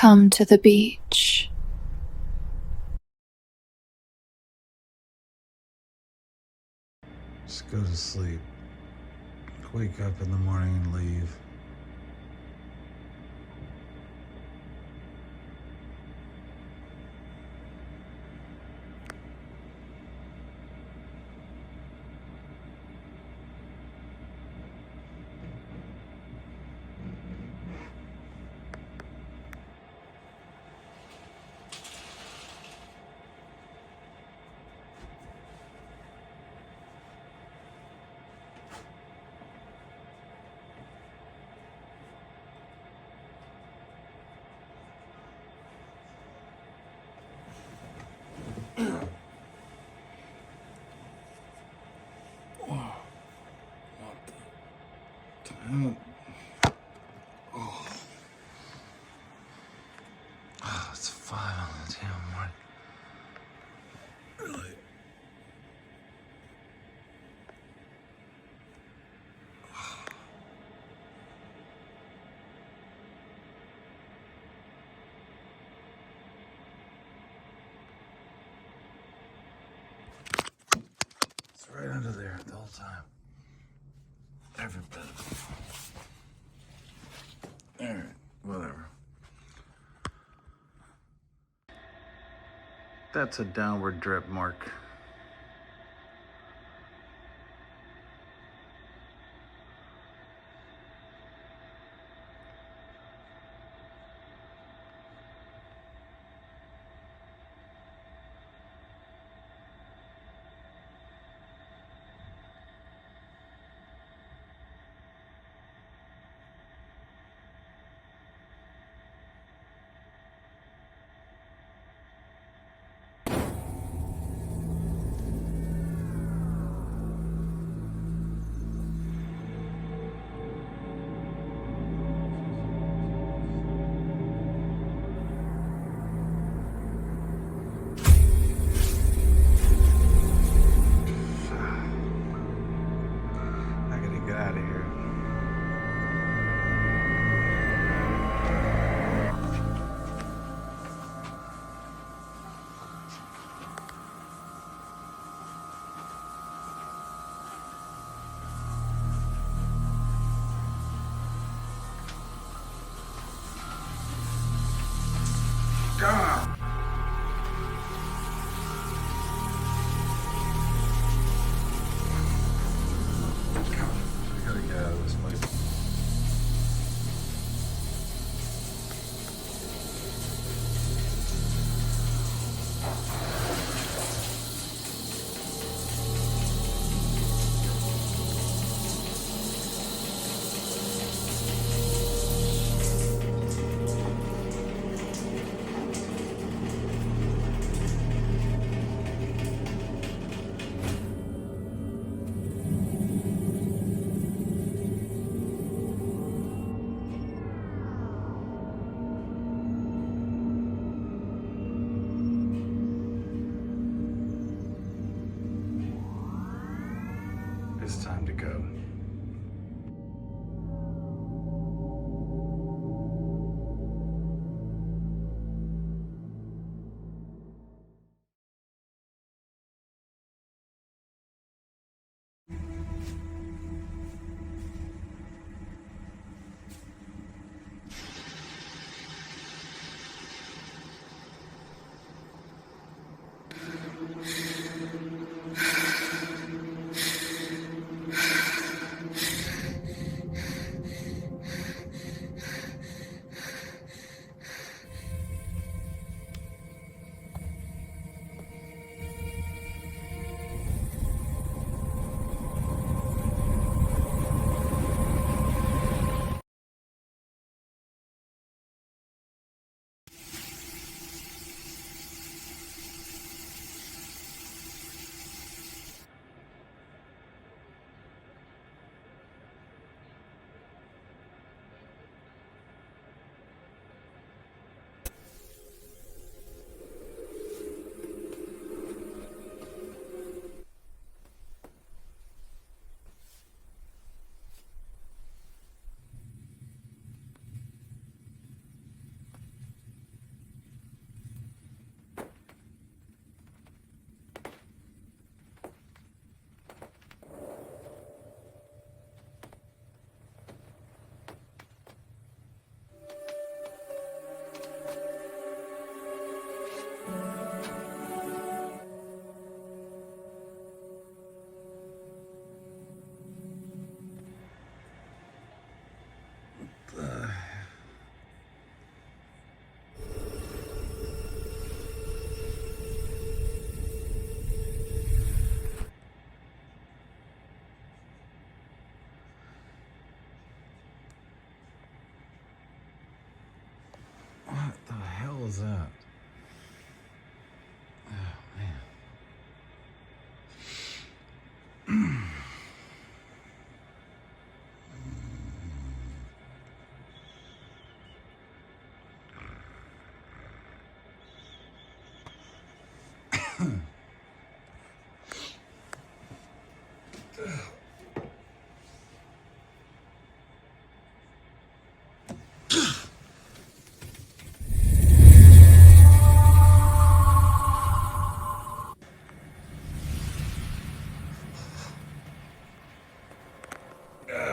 come to the beach. Just go to sleep. Wake up in the morning and leave. It's 5 on the damn morning. Really? It's right under there the whole time. Every bit of it. Alright, whatever. That's a downward drip mark. It's time to go. was that? Oh, man.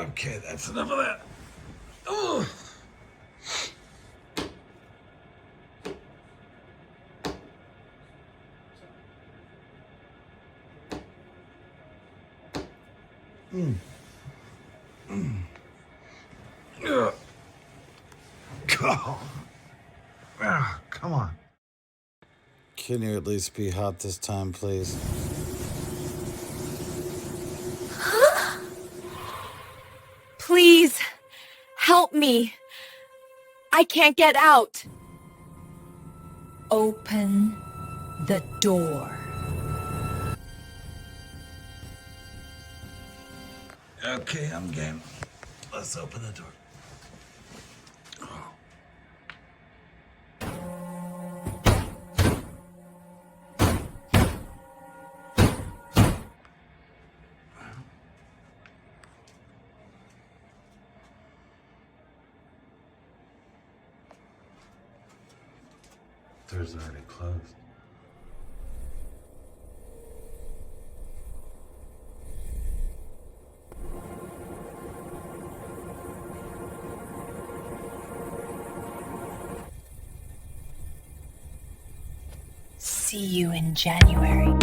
Okay, that's enough of that. Oh. Ugh. Go. Ah, come on. Can you at least be hot this time, please? Please, help me. I can't get out. Open the door. Okay, I'm game. Let's open the door. Door's already closed. See you in January.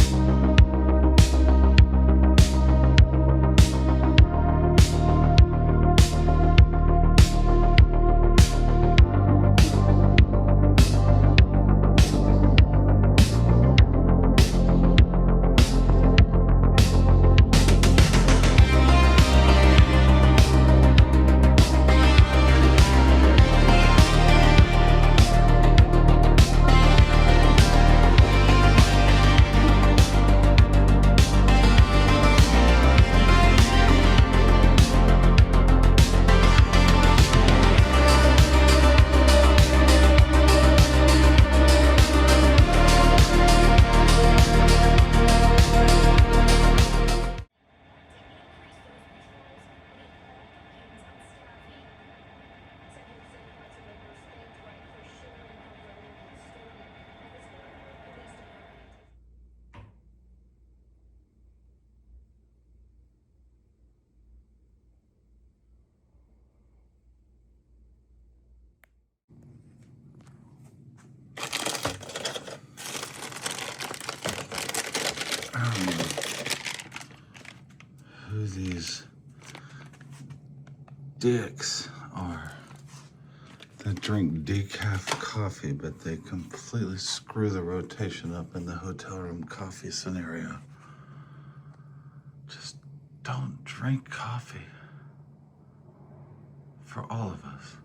Who these dicks are that drink decaf coffee, but they completely screw the rotation up in the hotel room coffee scenario. Just don't drink coffee. For all of us.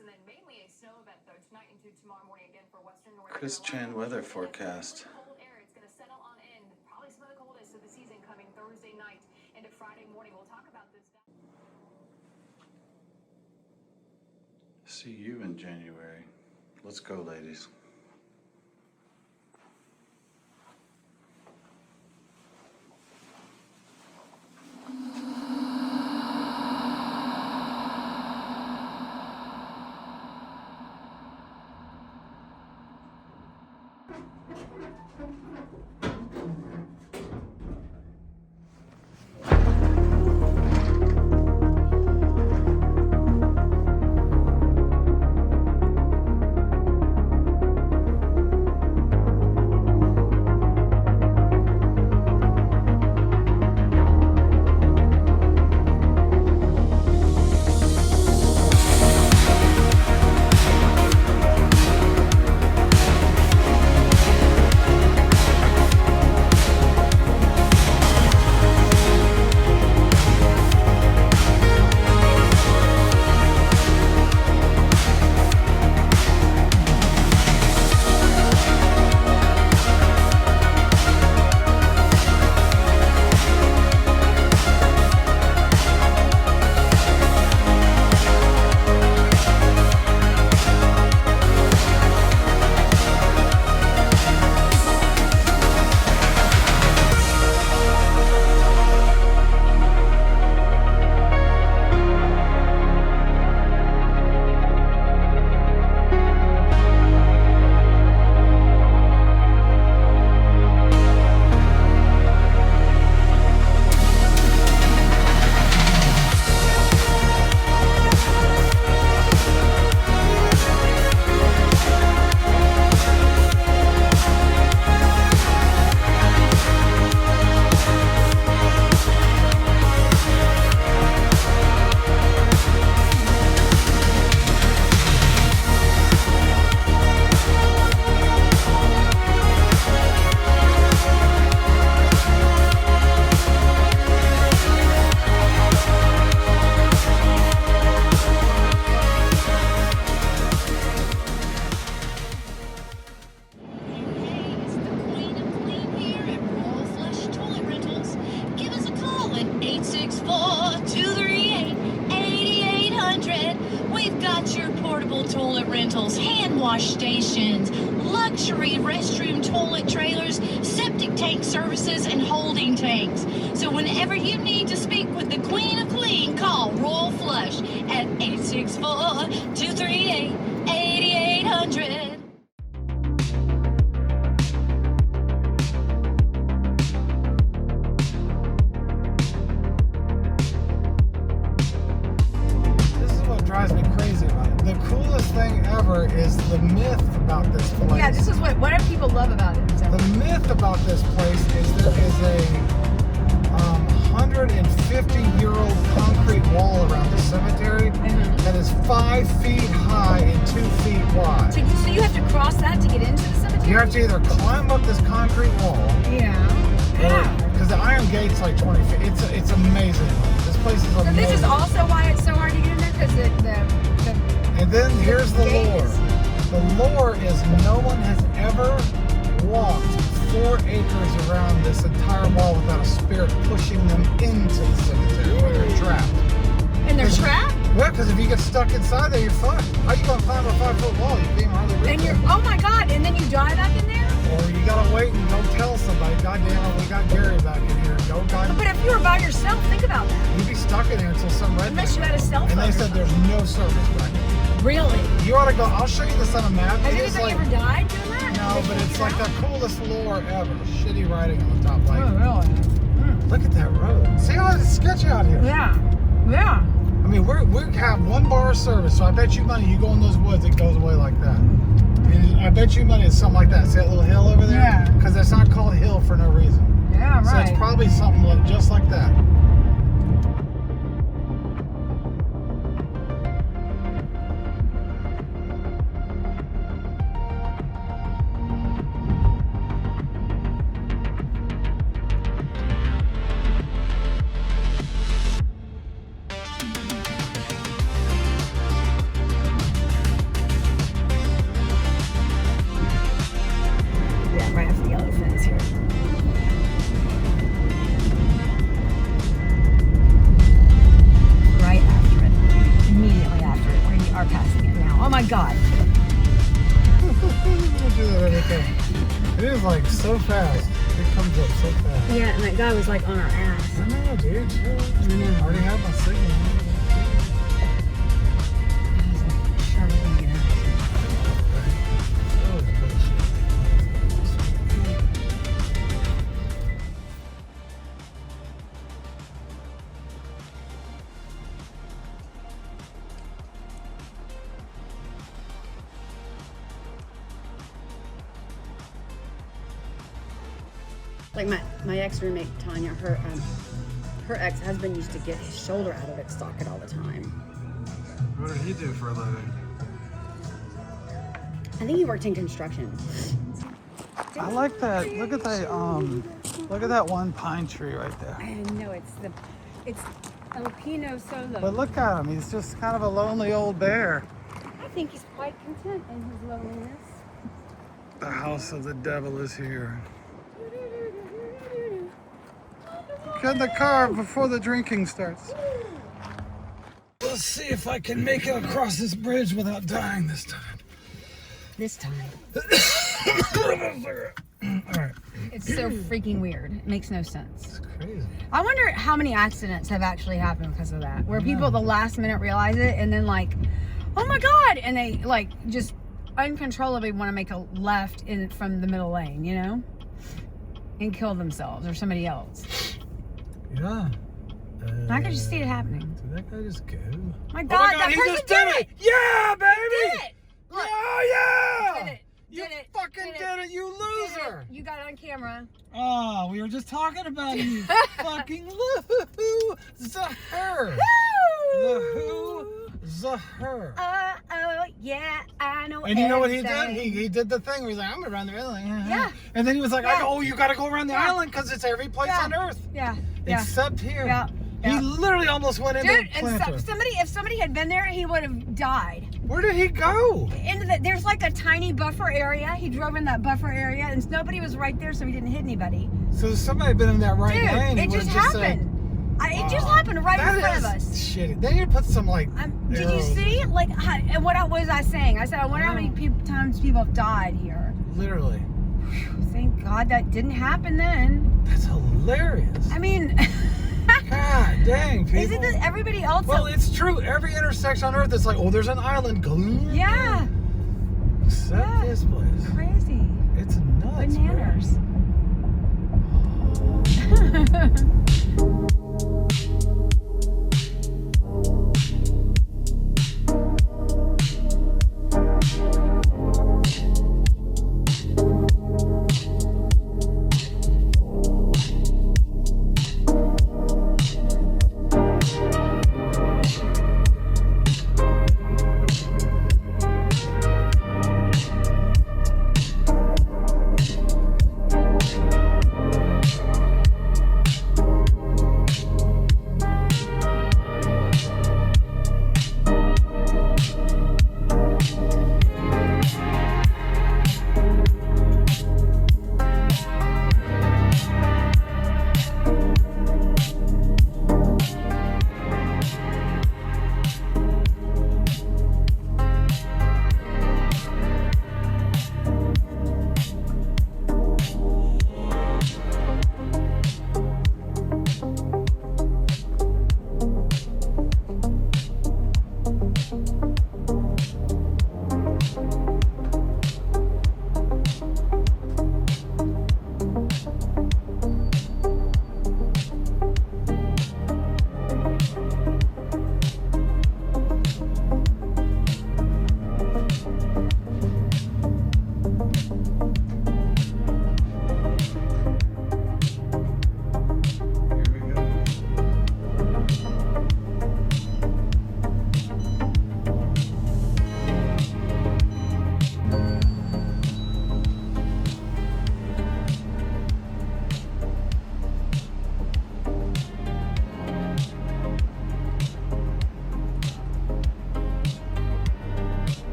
And then mainly a snow event though tonight into tomorrow morning again for western North Chris Carolina. Chan weather forecast. Cold air, it's going to settle on in. Probably some of the coldest of the season coming Thursday night into Friday morning. We'll talk about this. See you in January. Let's go, ladies. portable toilet rentals, hand wash stations, luxury restroom toilet trailers, septic tank services, and holding tanks. So whenever you need to speak with the Queen of Clean, call Royal Flush at 864-238-8800. Drives me crazy about it. The coolest thing ever is the myth about this place. Yeah, this is what do people love about it? So. The myth about this place is there is a 150-year-old concrete wall around the cemetery that is 5 feet high and 2 feet wide. So you have to cross that to get into the cemetery? You have to either climb up this concrete wall, because the iron gate's like 20 feet. It's amazing. This place is amazing. So this is also why it's so hard to get in there, because the And then here's the lore. The lore is no one has ever walked 4 acres around this entire wall without a spirit pushing them into the cemetery when they're trapped. And they're trapped? Yeah, because if you get stuck inside there, you're fucked. How you gonna climb a 5-foot wall? You can't hardly reach And you're, it. oh my God, and then you die back in there? Or you gotta wait and go tell somebody, God damn it, we got Gary back in here. Go, God. But if you were by yourself, think about that. You'd be stuck in there until some redneck. Unless you had a cell phone. And they said there's no service back there. Really? You ought to go. I'll show you this on a map. Has It is anybody like, ever died doing that? no, but it's like the coolest lore ever. Shitty writing on the top. Like, really? look at that road. See how it's sketchy out here? Yeah. Yeah. I mean, we have 1 bar of service, so I bet you money you go in those woods, it goes away like that. And I bet you money it's something like that. See that little hill over there? Yeah. Because it's not called hill for no reason. Yeah, right. So it's probably something just like that. Yeah, right after the yellow fence here. Right after it. Immediately after it. We are passing it now. Oh my God. We'll do that every time. It is like so fast. It comes up so fast. Yeah, and that guy was like on our ass. I know, dude. Chill. I know. I already have my signal. Like my ex-roommate Tanya, her ex-husband used to get his shoulder out of its socket all the time. What did he do for a living? I think he worked in construction. I like that. Look at that. Look at that one pine tree right there. I know it's El Pino Solo. But look at him. He's just kind of a lonely old bear. I think he's quite content in his loneliness. The house of the devil is here. Get in the car before the drinking starts. Let's see if I can make it across this bridge without dying this time. This time. All right. It's so freaking weird. It makes no sense. It's crazy. I wonder how many accidents have actually happened because of that. Where people at the last minute realize it and then like, oh my God, and they like just uncontrollably want to make a left in from the middle lane, you know? And kill themselves or somebody else. Yeah. I could just see it happening. Did that guy just go? My God, that he person just did did it! Yeah, baby! Did it! Look, Oh, yeah! did it! You Did it! fucking did it, you loser! You got it on camera. Oh, we were just talking about you fucking Zahur. The who? Zahur. Oh, yeah, I know. And you know what he did? everything. He did the thing where he's like, I'm gonna run the island. Yeah. And then he was like, Yeah. oh, you gotta go around the Yeah. island because it's every place Yeah. on earth. Yeah, yeah. Except here. Yeah. He Yeah. literally almost went into Dude, the and planter. if somebody had been there, he would have died. Where did he go? There's like a tiny buffer area. He drove in that buffer area, and nobody was right there, so he didn't hit anybody. So somebody had been in that right Dude, lane. He it just would've said, happened. It just happened right in front of That us. is shitty. They need to put some like. Did you arrows. see? Like, and what was I saying? I said, I wonder how many times people have died here. Literally. Thank God that didn't happen then. That's hilarious. I mean, God dang, people. isn't this everybody else? Well, it's true. Every intersection on Earth, it's like, oh, there's an island. Yeah. Except Yeah. this place. Crazy. It's nuts. Bananas.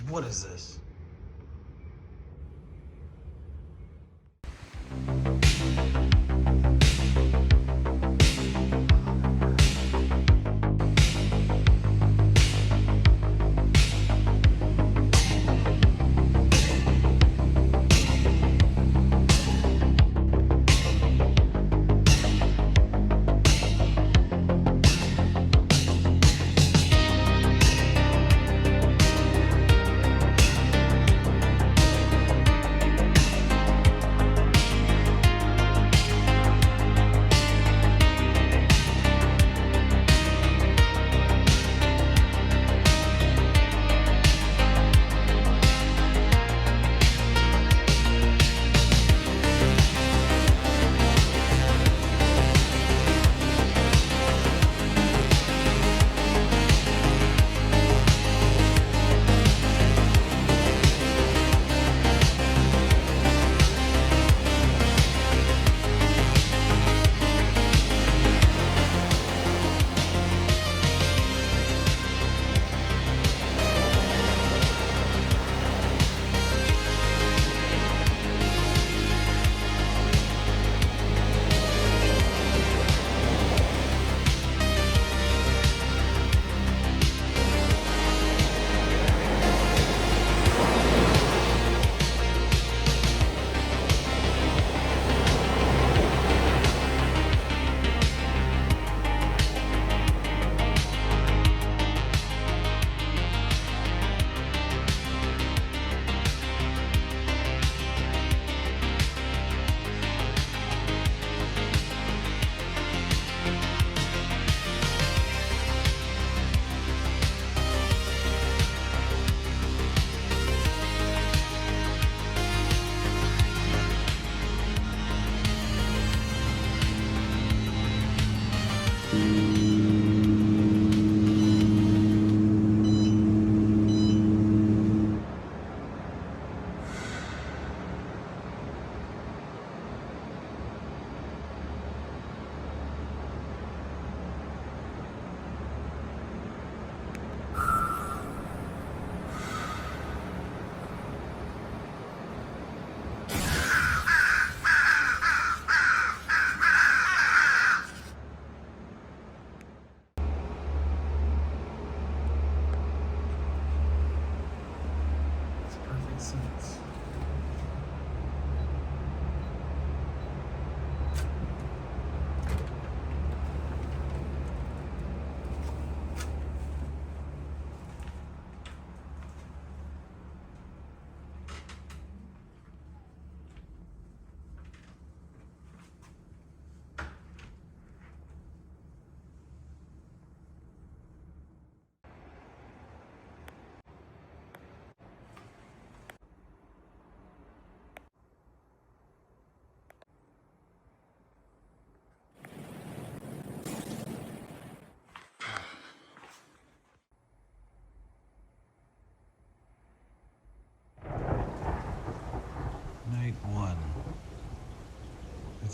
What is this?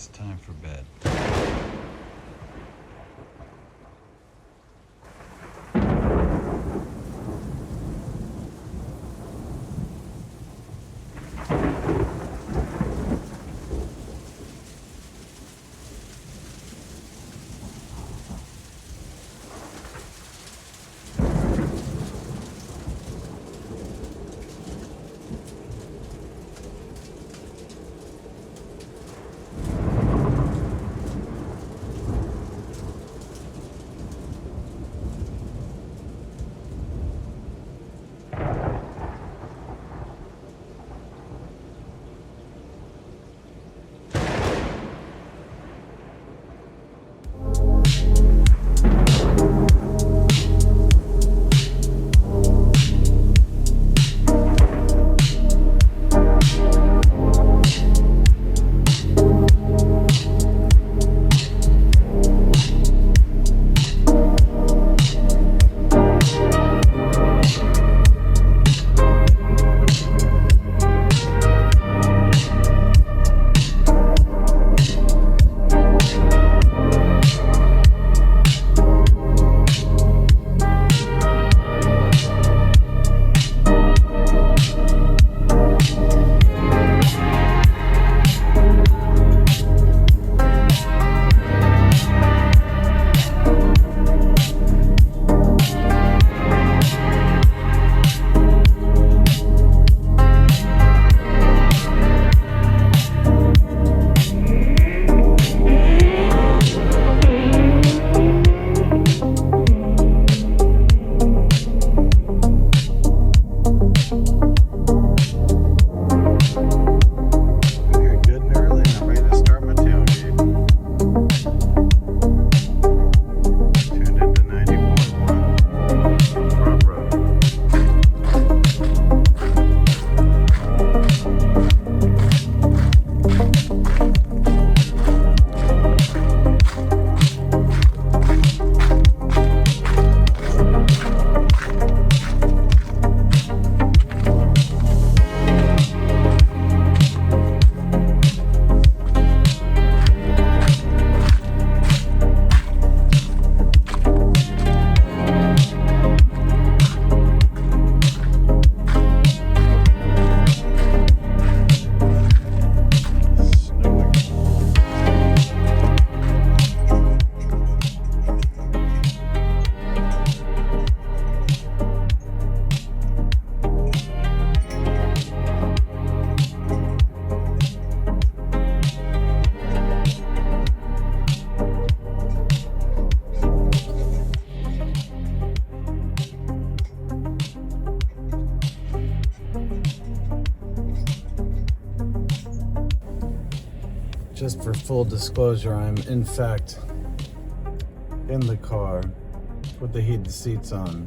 It's time for bed. Just for full disclosure, I'm in fact in the car with the heated seats on.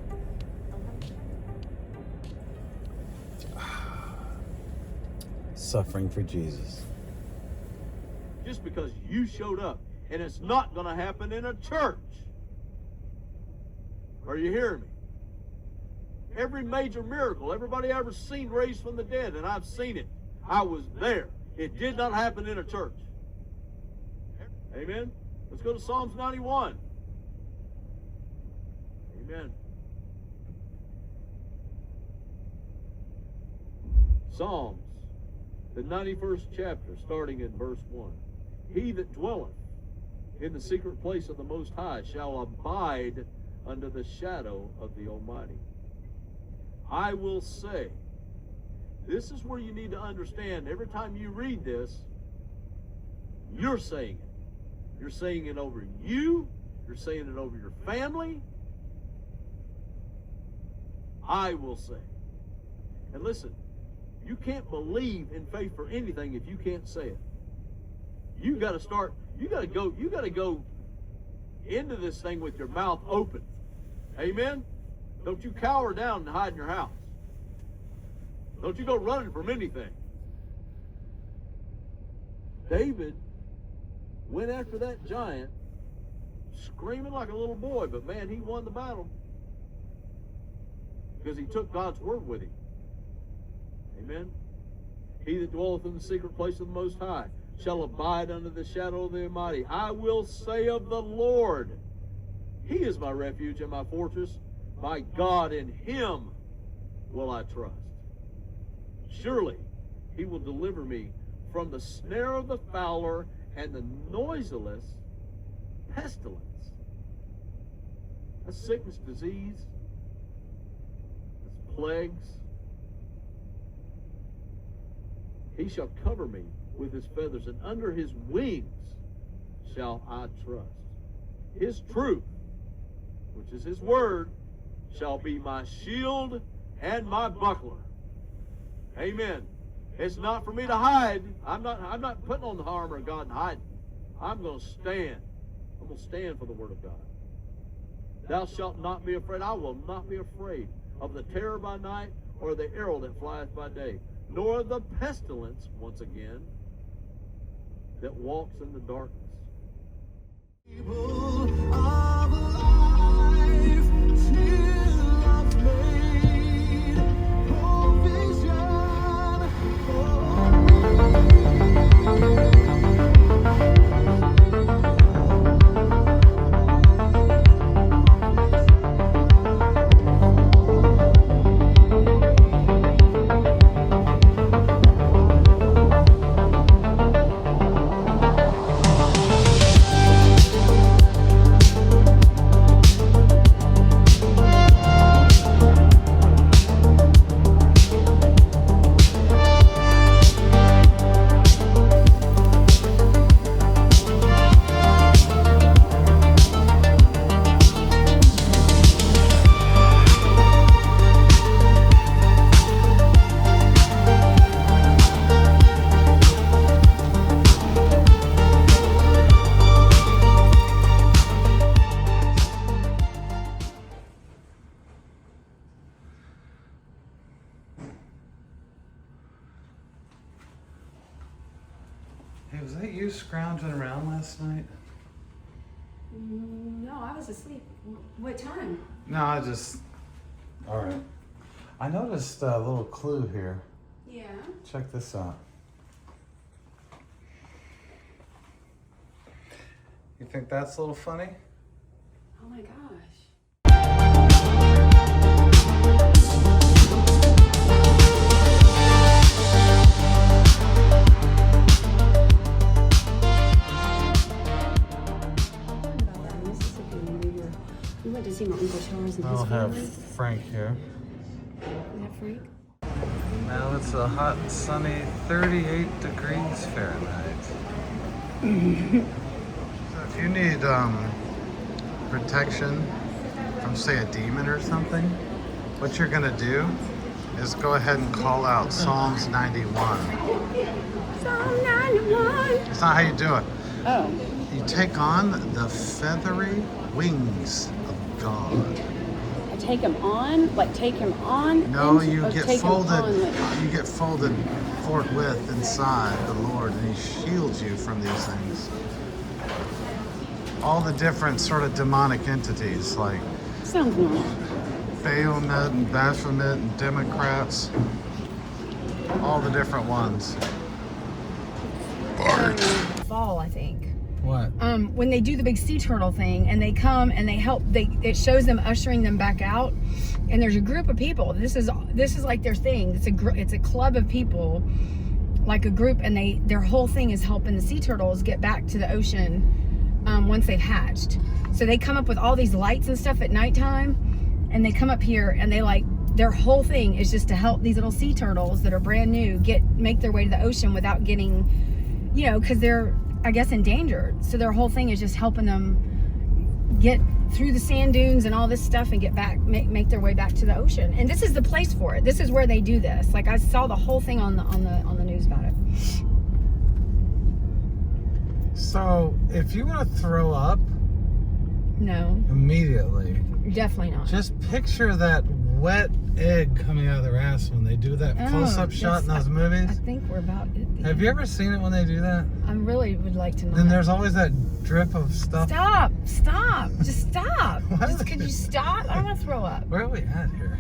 Suffering for Jesus. Just because you showed up, and it's not going to happen in a church. Are you hearing me? Every major miracle everybody ever seen raised from the dead, and I've seen it. I was there. It did not happen in a church. Amen. Let's go to Psalms 91. Amen. Psalms, the 91st chapter, starting in verse 1. He that dwelleth in the secret place of the Most High shall abide under the shadow of the Almighty. I will say, this is where you need to understand, every time you read this, you're saying it. You're saying it over you. You're saying it over your family. I will say. And listen, you can't believe in faith for anything if you can't say it. You got to start, you got to go into this thing with your mouth open. Amen? Don't you cower down and hide in your house. Don't you go running from anything. David went after that giant screaming like a little boy, but man, he won the battle because he took God's word with him. Amen. He that dwelleth in the secret place of the Most High shall abide under the shadow of the Almighty. I will say of the Lord, He is my refuge and my fortress. My God, in Him will I trust. Surely He will deliver me from the snare of the fowler and the noiseless pestilence. That's sickness, disease, that's plagues. He shall cover me with His feathers, and under His wings shall I trust. His truth, which is His word, shall be my shield and my buckler. Amen. It's not for me to hide. I'm not putting on the armor of God and hiding. I'm going to stand. I'm going to stand for the word of God. Thou shalt not be afraid. I will not be afraid of the terror by night, or the arrow that flieth by day, nor the pestilence, once again, that walks in the darkness. Hey, was that you scrounging around last night? No, I was asleep. What time? No, all right. I noticed a little clue here. Yeah. Check this out. You think that's a little funny? Oh my gosh. We went to see my Uncle Charles and his I'll have family. Frank here. You have Frank? Now it's a hot, sunny 38 degrees Fahrenheit. So if you need protection from, say, a demon or something, what you're gonna do is go ahead and call out Psalms 91. Psalm 91. It's not how you do it. Oh. You take on the feathery wings of God. I take him on? Like take him on? No, into, you or get take him folded. on, like- You get folded forthwith inside the Lord, and He shields you from these things. All the different sort of demonic entities, like Sounds normal. Baphomet and Baphomet and Democrats, all the different ones. Fall, I think. What? When they do the big sea turtle thing and they come and they help, it shows them ushering them back out, and there's a group of people. This is like their thing. It's a club of people, like a group, and their whole thing is helping the sea turtles get back to the ocean once they've hatched. So they come up with all these lights and stuff at nighttime, and they come up here and their whole thing is just to help these little sea turtles that are brand new make their way to the ocean without getting, because they're, I guess, endangered. So their whole thing is just helping them get through the sand dunes and all this stuff and get back, make their way back to the ocean. And this is the place for it. This is where they do this. Like, I saw the whole thing on the news about it. So, if you want to throw up No, immediately, definitely not. just picture that wet egg coming out of their ass when they do that close-up shot in those I movies. think we're about it. Have you ever seen it when they do that? I really would like to know. Then there's always that drip of stuff. Stop! Just stop! What? Could you stop? I don't want to throw up. Where are we at here?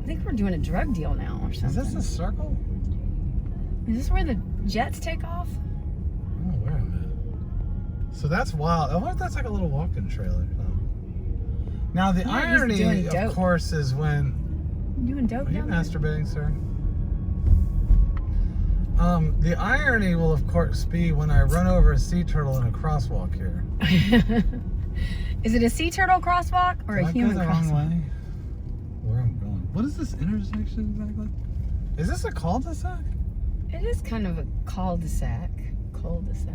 I think we're doing a drug deal now or Is something. this a circle? Is this where the jets take off? Oh, where am I? So that's wild. I wonder if that's like a little walk-in trailer. Now the Yeah, he's irony, doing of dope. course, is when You doing dope are you down there? masturbating, sir? The irony will, of course, be when I run over a sea turtle in a crosswalk here. Is it a sea turtle crosswalk or Did a I human go the wrong crosswalk? way? Where am I going? What is this intersection exactly? Is this a cul-de-sac? It is kind of a cul-de-sac. Cul-de-sac.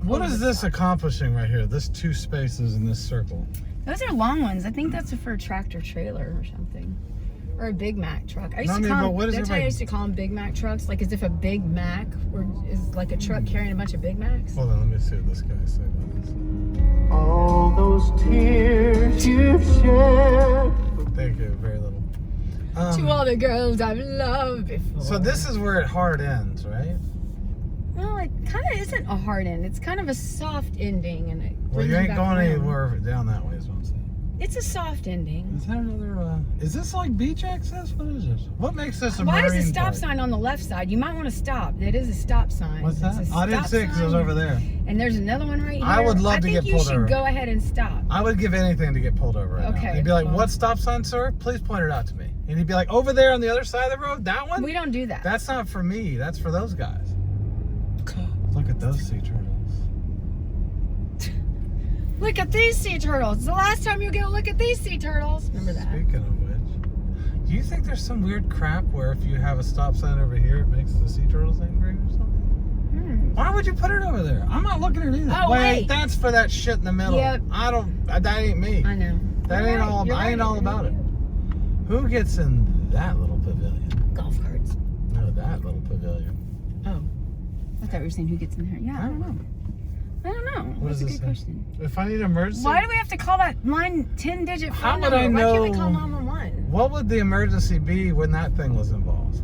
What is this accomplishing right here? This 2 spaces in this circle. Those are long ones. I think that's for a tractor trailer or something. Or a Big Mac truck. I used No, I to mean, call but them, what is that's it why I like- used to call them Big Mac trucks, like as if a Big Mac is like a truck carrying a bunch of Big Macs. Hold on, let me see what this guy say about this. All those tears you've shed. Thank you, very little. To all the girls I've loved before. So this is where it hard ends, right? Well, it kind of isn't a hard end. It's kind of a soft ending, and it Well, brings you ain't back going around. anywhere down that way, is what I'm saying. It's a soft ending. Is that another, is this like beach access? What is this? What makes this a Why is marine the stop park? sign on the left side? You might want to stop. It is a stop sign. What's that? It's a I didn't stop see it because it was sign. over there. And there's another one right here. I would love to get I pulled think you over. should go ahead and stop. I would give anything to get pulled over right now. Okay, He'd be like, well- what stop sign, sir? Please point it out to me. And he'd be like, over there on the other side of the road? That one? We don't do that. That's not for me. That's for those guys. Look at those sea turtles. Look at these sea turtles. It's the last time you'll get a look at these sea turtles. Remember that? Speaking of which, do you think there's some weird crap where if you have a stop sign over here, it makes the sea turtles angry or something? Why would you put it over there? I'm not looking at it either. Oh, wait. That's for that shit in the middle. Yep. I don't. That ain't me. I know. That You're ain't right. all. You're I ain't right. all about it. Who gets in that little pavilion? Golf carts. No, that little pavilion. Oh. I thought you were saying who gets in there. Yeah, I don't know. I don't know. What That's does a it good say? question. If I need emergency, Why do we have to call that line 10-digit phone How would number? I Why can't we know- call 911? what would the emergency be when that thing was involved?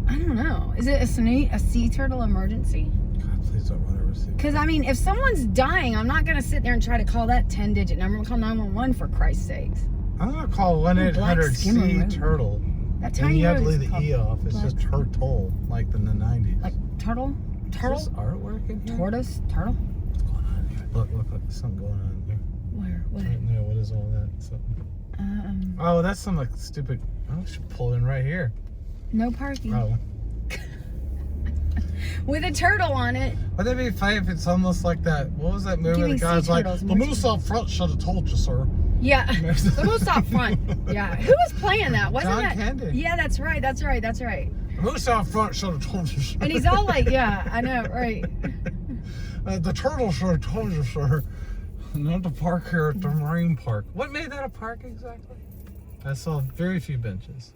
I don't know. Is it a sea turtle emergency? God, please don't run over a sea. Because, I mean, if someone's dying, I'm not going to sit there and try to call that 10-digit number. I'm going to call 911 for Christ's sakes. I'm gonna call 1-800 skimmer sea road. turtle. That And tiny you have to road is leave the called E off. It's black just turtle, like in the 90s. Like turtle? Is Turtle? this artwork in here? Tortoise? Turtle? What's going on here? Look, there's something going on here. Where? What? Right there, what is all that? Something. Oh, that's some like stupid. I should pull in right here. No parking. Oh. With a turtle on it. Would that be funny if it's almost like that? What was that movie? Giving The guy's sea like, turtles the more moose up front should have told you, sir. Yeah. The moose up front. Yeah. Who was playing that? Wasn't John that? Candy. Yeah, that's right. That's right. That's right. The moose out front should have told you, sir. And he's all like, yeah, I know, right. The turtle should have told you, sir. Not to park here at the marine park. What made that a park exactly? I saw very few benches.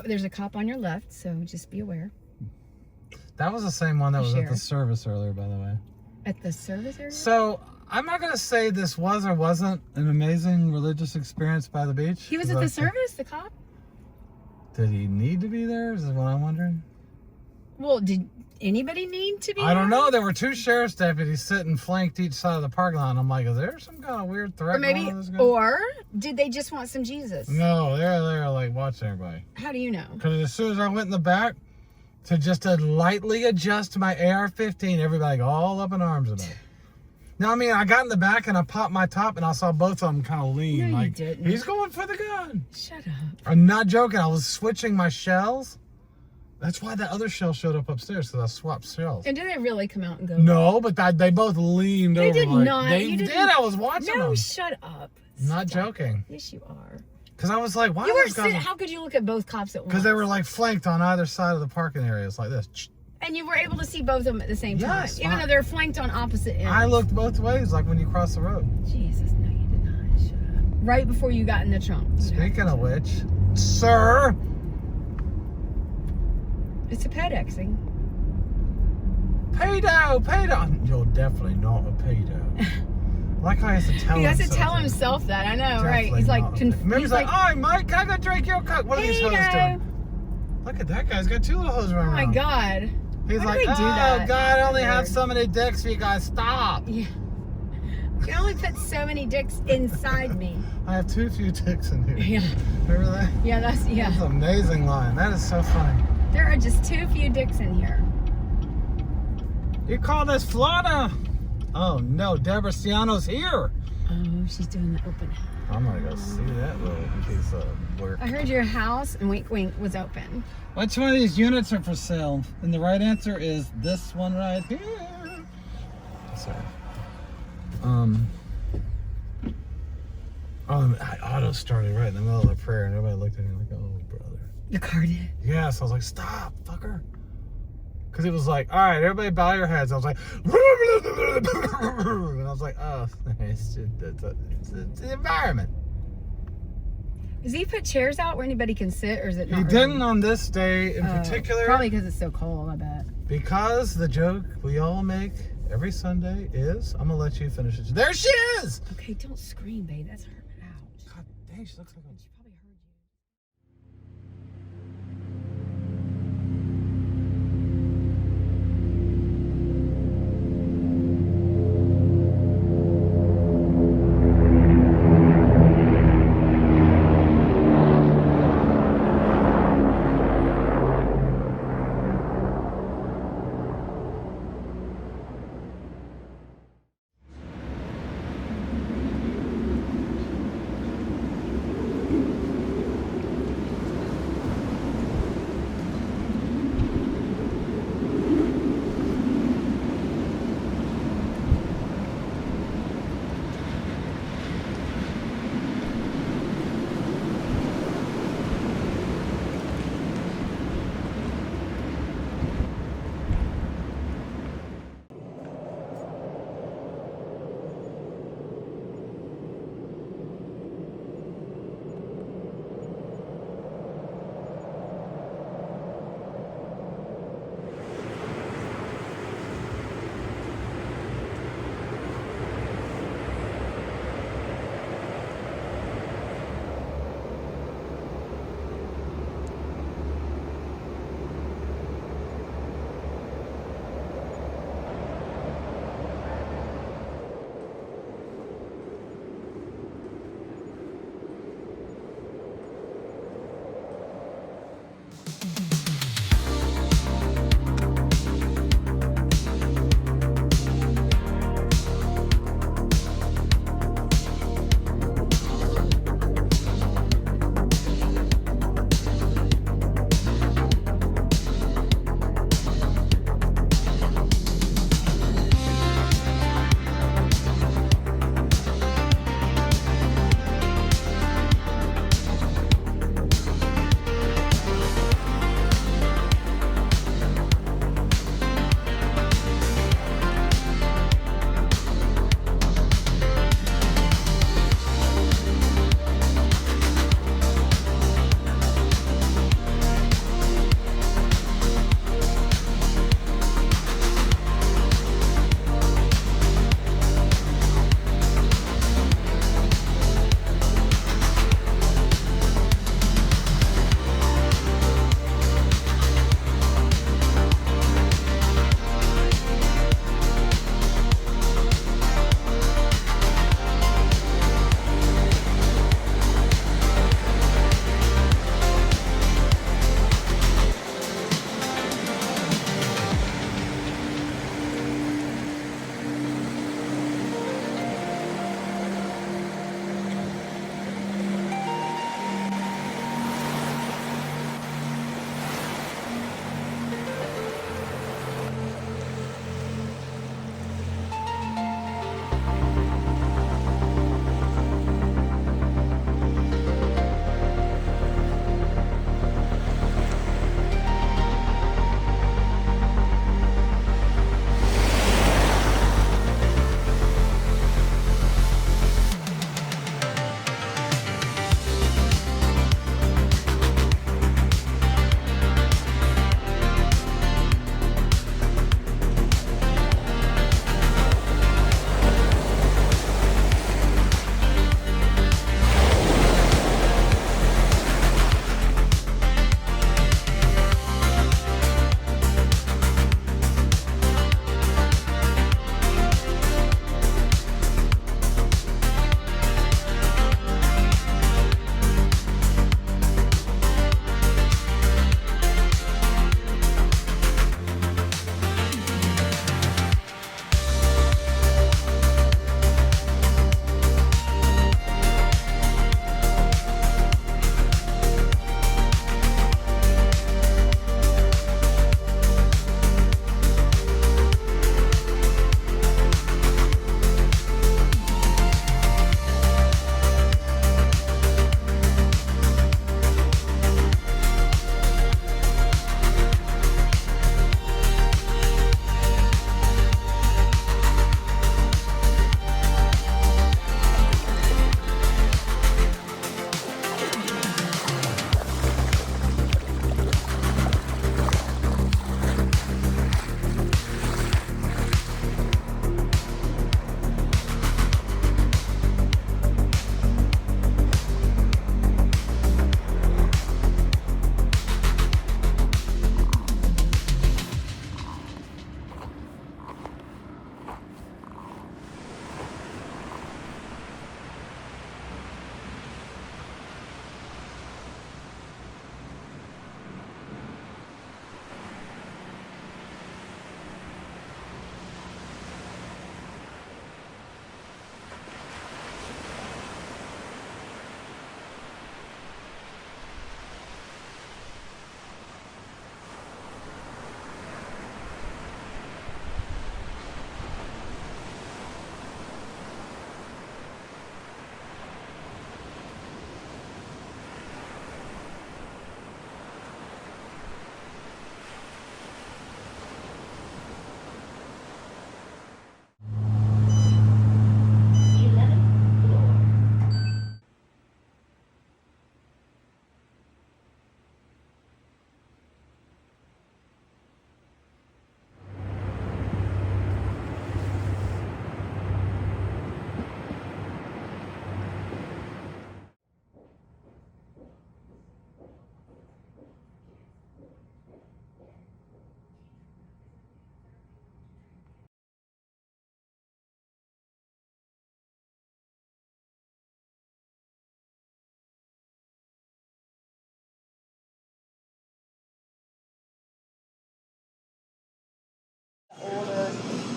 There's a cop on your left, so just be aware. That was the same one that was at the Sheriff. service earlier, by the way. At the service area? So, I'm not going to say this was or wasn't an amazing religious experience by the beach. He was at the service, the cop? Did he need to be there? Is what I'm wondering. Well, did anybody need to be I don't there? know. There were 2 sheriff's deputies sitting flanked each side of the parking lot. And I'm like, is there some kind of weird threat Or maybe, going on with this guy? or did they just want some Jesus? No, they're like watching everybody. How do you know? Because as soon as I went in the back to lightly adjust my AR-15, everybody all up in arms about it. No, I mean, I got in the back and I popped my top and I saw both of them kind of lean. No, you like, didn't. he's going for the gun. Shut up. I'm not joking. I was switching my shells. That's why the other shell showed up upstairs, because I swapped shells. And did they really come out and go? No, but they both leaned They over. did like, not. They You did. didn't- I was watching No, them. shut up. Not Stop. joking. Yes, you are. Because I was like, why You are were those guys? sitting, how could you look at both cops at once? Because they were like flanked on either side of the parking areas like this. And you were able to see both of them at the same time, Yes, even though they're flanked on opposite ends. I looked both ways, like when you cross the road. Jesus, no, you did not. Shut up. Right before you got in the trunk. Speaking of which, sir. It's a pedexing. Pedo. You're definitely not a pedo. Like I have to tell him. He has to something. tell himself that. I know, right? Definitely He's like, not a pedo. Remember, he's like, "Oh, Mike, can I go drink your Coke?" What are these hoes Pedo. doing? Look at that guy. He's got 2 little hoes running Oh my around. God. He's Why like, do they do "Oh that? God, I only have Weird. so many dicks for you guys. Stop." Yeah. You can only put so many dicks inside me. I have too few dicks in here. Yeah. Remember that? Yeah, that's, yeah. That's an amazing line. That is so funny. There are just too few dicks in here. You call this Florida? Oh no, Deborah Ciano's here. Oh, she's doing the open house. I'm gonna go see that little piece of work. I heard your house and wink wink was open. Which one of these units are for sale? And the right answer is this one right here. Sorry. I auto started right in the middle of the prayer, and everybody looked at me like, "Oh, brother." The car did. Yeah, so I was like, "Stop, fucker," because it was like, "All right, everybody, bow your heads." I was like, and I was like, "Oh, it's the environment." Does he put chairs out where anybody can sit, or is it not? He really? didn't on this day in particular. Probably because it's so cold, I bet. Because the joke we all make every Sunday is, I'm gonna let you finish it. There she is! Okay, don't scream, babe. That's hurting. Ouch. God dang, she looks like a... She probably heard you.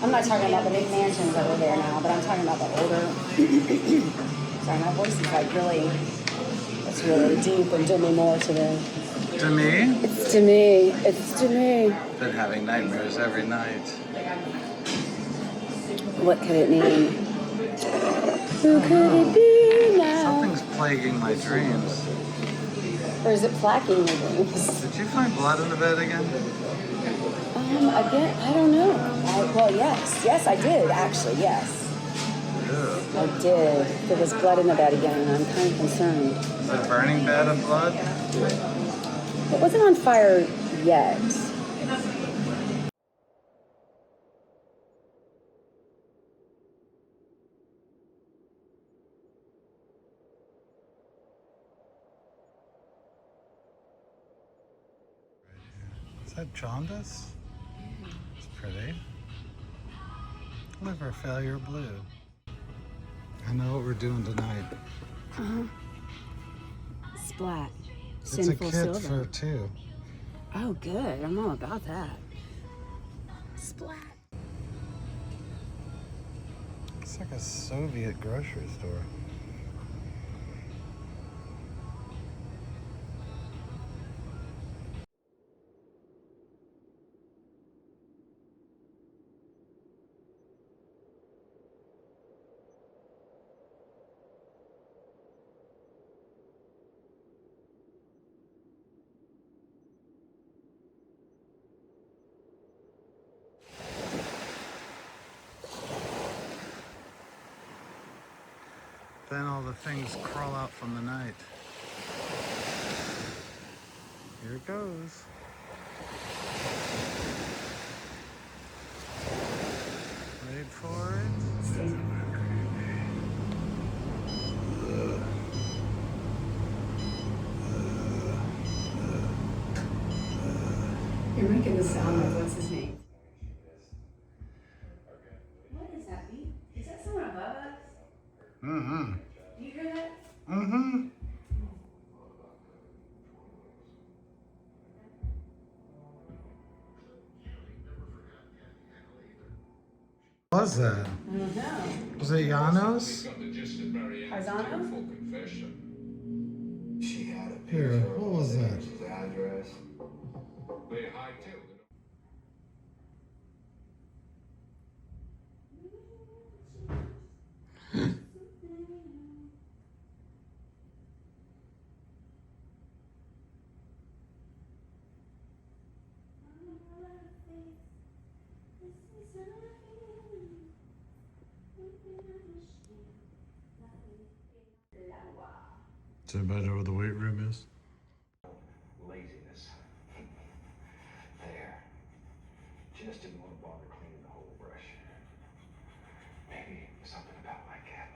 I'm not talking about the big mansions over there now, but I'm talking about the older. Sorry, my voice is like really, it's really deep and to me more today. To me, It's to me. It's to me. been having nightmares every night. What could it mean? Who could it be now? Something's plaguing my dreams. Or is it placking your dreams? Did you find blood in the bed again? Again, I don't know. Well, yes. Yes, I did, actually, yes. Ew. I did. There was blood in the bed again, and I'm kind of concerned. Is it a burning bed of blood? It wasn't on fire yet. Is that jaundice? It's pretty. Liver failure blue. I know what we're doing tonight. Splat. It's Sinful a kit silver. for two. Oh, good. I'm all about that. Splat. It's like a Soviet grocery store. Then all the things crawl out from the night. Here it goes. Wait for it. You're making the sound of what's his name? What is that beat? Is that someone above us? Mm-hmm. Do you hear that? Mm-hmm. What was that? I don't know. Was it Janos? Arzano? Here, what was that? Is anybody know where the weight room is? Laziness. There. Just didn't want to bother cleaning the whole brush. Maybe something about my cat.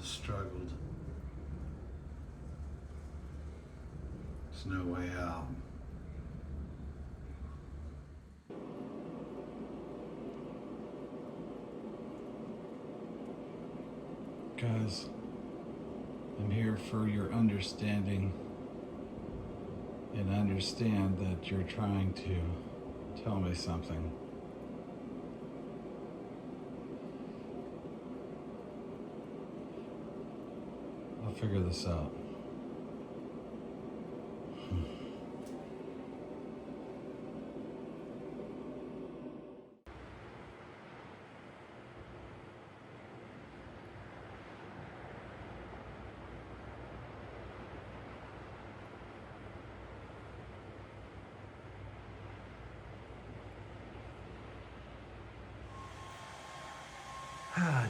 Struggled. There's no way out. Guys, I'm here for your understanding and understand that you're trying to tell me something. I'll figure this out.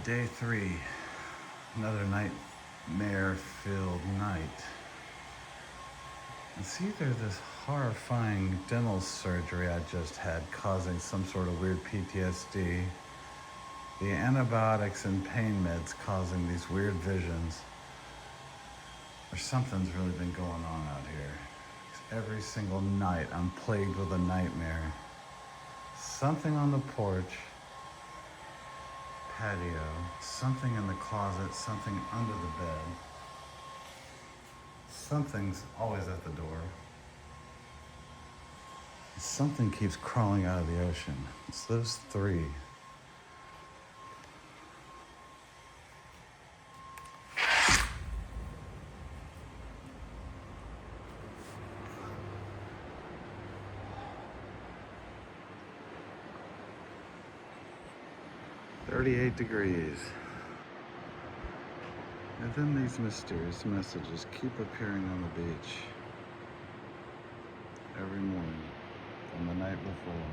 Day 3. Another nightmare-filled night. It's either this horrifying dental surgery I just had causing some sort of weird PTSD, the antibiotics and pain meds causing these weird visions, or something's really been going on out here. 'Cause every single night I'm plagued with a nightmare. Something on the porch, patio, something in the closet, something under the bed. Something's always at the door. Something keeps crawling out of the ocean. It's those three. $38. And then these mysterious messages keep appearing on the beach every morning from the night before.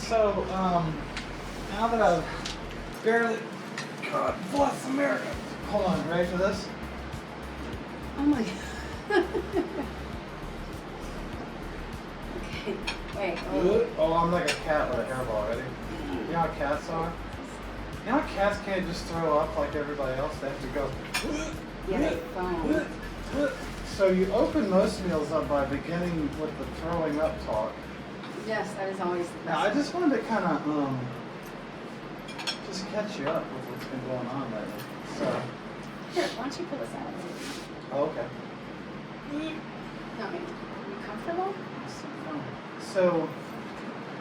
So, now that I've barely, God bless America. Hold on, ready for this? Oh my God. Okay. Wait. Oh, I'm like a cat with a hairball, ready? You know how cats are? You know how cats can't just throw up like everybody else? They have to go. Yeah, they foam. So you open most meals up by beginning with the throwing up talk. Yes, that is always the Now, I best. just wanted to kind of just catch you up with what's been going on lately. So, Here, why don't you pull this out? oh, okay. No, you comfortable? So,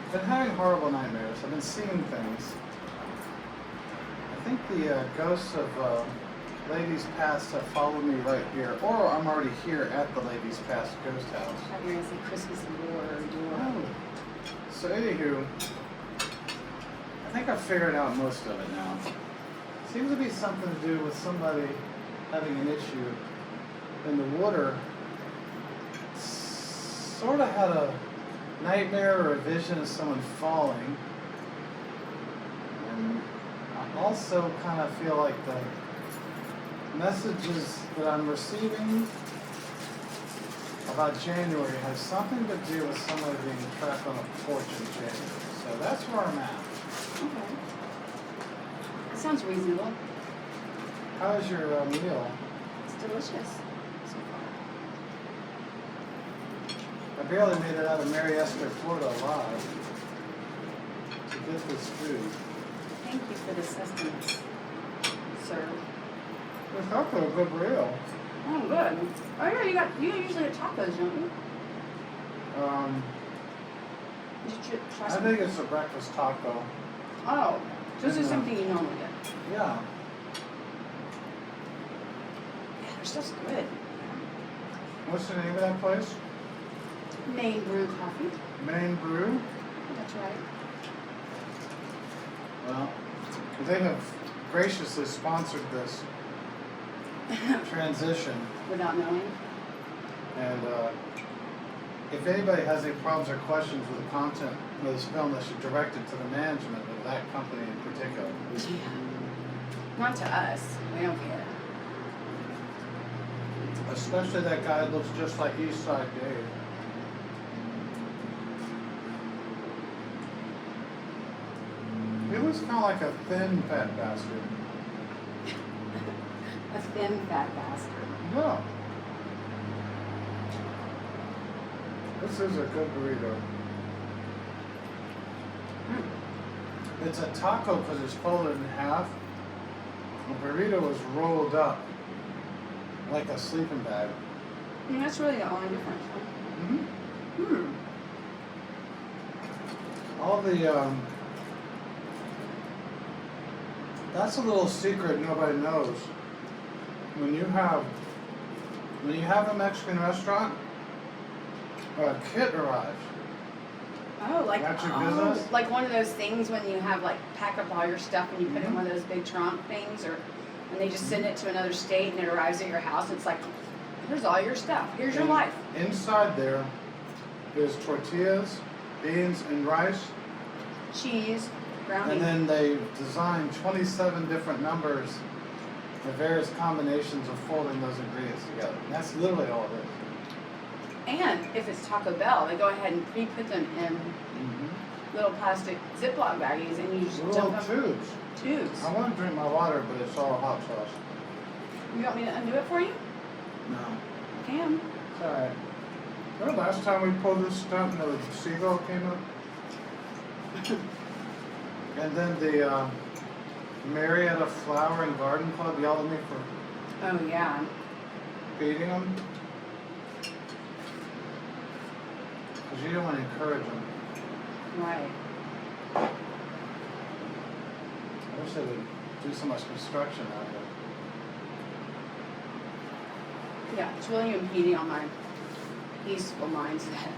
I've been having horrible nightmares. I've been seeing things. I think the ghosts of Ladies Past have followed me right here, or I'm already here at the Ladies Past ghost house. I thought you were going to say Christmas door. So, anywho, I think I've figured out most of it now. Seems to be something to do with somebody having an issue in the water. Sort of had a nightmare or a vision of someone falling. And I also kind of feel like the messages that I'm receiving about January has something to do with somebody being trapped on a porch in January. So that's where I'm at. Okay. That sounds reasonable. How is your meal? It's delicious so far. I barely made it out of Mary Esther, Florida alive to get this food. Thank you for the sustenance, sir. It's also a good burrito. Oh, good. Oh, yeah, you usually get tacos, don't you? Did you try I some? think it's a breakfast taco. Oh, so this is Yeah. something you normally get. Yeah. Yeah, their stuff's good. What's the name of that place? Maine Brew Coffee. Maine Brew. That's right. Well, they have graciously sponsored this transition. Without knowing. And if anybody has any problems or questions with the content of this film, they should direct it to the management of that company in particular. Yeah. Not to us. We don't care. Especially that guy that looks just like Eastside Dave. He looks kind of like a thin, fat bastard. A thin, fat bastard. No. This is a good burrito. It's a taco because it's folded in half. The burrito is rolled up like a sleeping bag. And that's really the only difference. Huh? Mm-hmm. All the that's a little secret nobody knows. When you have a Mexican restaurant, a kit arrives. Oh, like That's your business? like one of those things when you have like pack up all your stuff and you put it in one of those big trunk things, or and they just send it to another state and it arrives at your house. It's like, here's all your stuff. Here's your And life. Inside there is tortillas, beans, and rice. Cheese, ground And beef. then they designed 27 different numbers and various combinations of folding those ingredients together. And that's literally all it is. And if it's Taco Bell, they go ahead and pre-put them in little plastic Ziploc baggies and you just Little dump them. tubes. Tubes. I want to drink my water, but it's all hot sauce. You want me to undo it for you? No. I can. It's alright. Remember last time we pulled this stuff and the seagull came up? And then the Marietta Flower and Garden Club yelled at me for Oh yeah. feeding them. Because you don't want to encourage them. Right. I wish they would do so much construction out here. Yeah, it's really impeding on my peaceful mindset.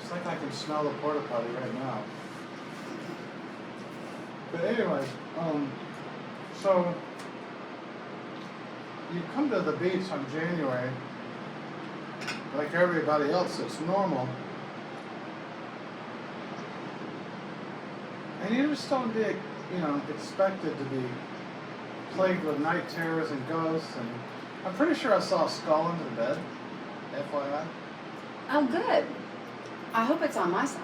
It's like I can smell the porta potty right now. But anyways, so you come to the beach on January, like everybody else, it's normal. And you just don't be, expected to be plagued with night terrors and ghosts. And I'm pretty sure I saw a skull under the bed. FYI. Oh, good. I hope it's on my side.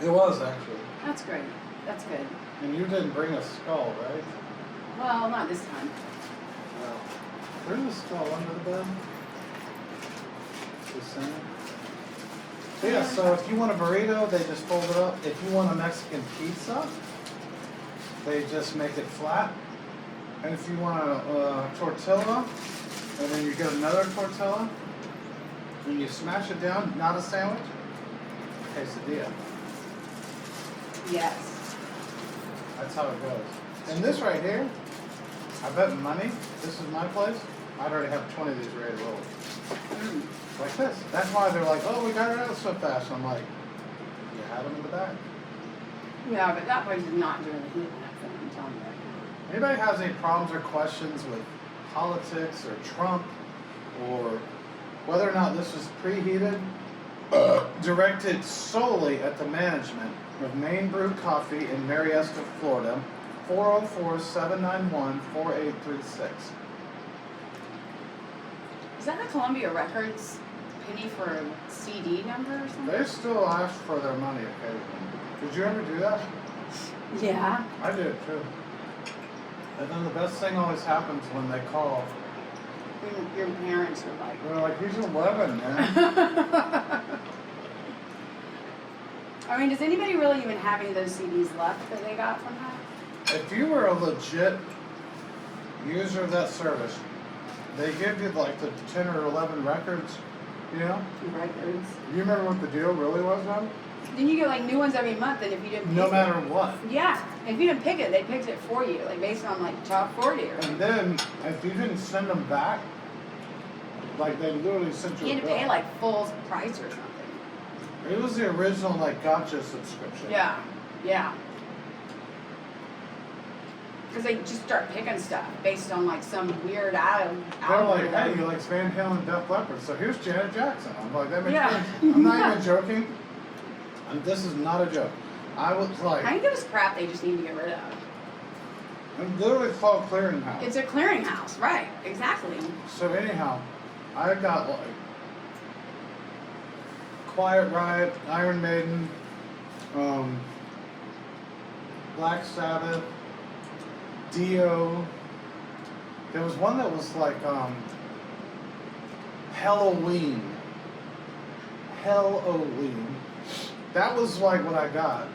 It was actually. That's great. That's good. And you didn't bring a skull, right? Well, not this time. No. There's a skull under the bed. Just saying. So yeah, so if you want a burrito, they just fold it up. If you want a Mexican pizza, they just make it flat. And if you want a tortilla, and then you get another tortilla, and you smash it down, not a sandwich, quesadilla. Yes. That's how it goes. And this right here, I bet money, this is my place, I'd already have 20 of these ready to roll. Like this. That's why they're like, oh, we got it out so fast. I'm like, you had them in the back. Yeah, but that place is not doing the heat map thing, I'm telling you right now. Anybody has any problems or questions with politics or Trump or whether or not this was preheated, directed solely at the management of Maine Brew Coffee in Marietta, Florida, 404-791-4836. Is that the Columbia Records penny for a CD number or something? They still ask for their money occasionally. Did you ever do that? Yeah. I did too. And then the best thing always happens when they call. Your parents are like... They're like, he's 11, man. I mean, does anybody really even have any of those CDs left that they got from her? If you were a legit user of that service, they give you like the 10 or 11 records, Records. You remember what the deal really was, though? Then you get like new ones every month, and if you didn't pick No matter what. Yeah, if you didn't pick it, they picked it for you, like based on like top 40 or And then, if you didn't send them back, like they literally sent you you a had to bill. pay like full price or something. It was the original like gotcha subscription. Yeah, yeah. Because they just start picking stuff based on like some weird They're like, hey, you algorithm. like Van Halen and Def Leppard, so here's Janet Jackson. I'm like, that makes Yeah. sense. I'm not even joking. And this is not a joke. I was like, I think it was crap they just need to get rid of. I'm literally called Clearinghouse. It's a clearinghouse, right? Exactly. So anyhow, I got like Quiet Riot, Iron Maiden, Black Sabbath, Dio. There was one that was like Halloween. That was like what I got.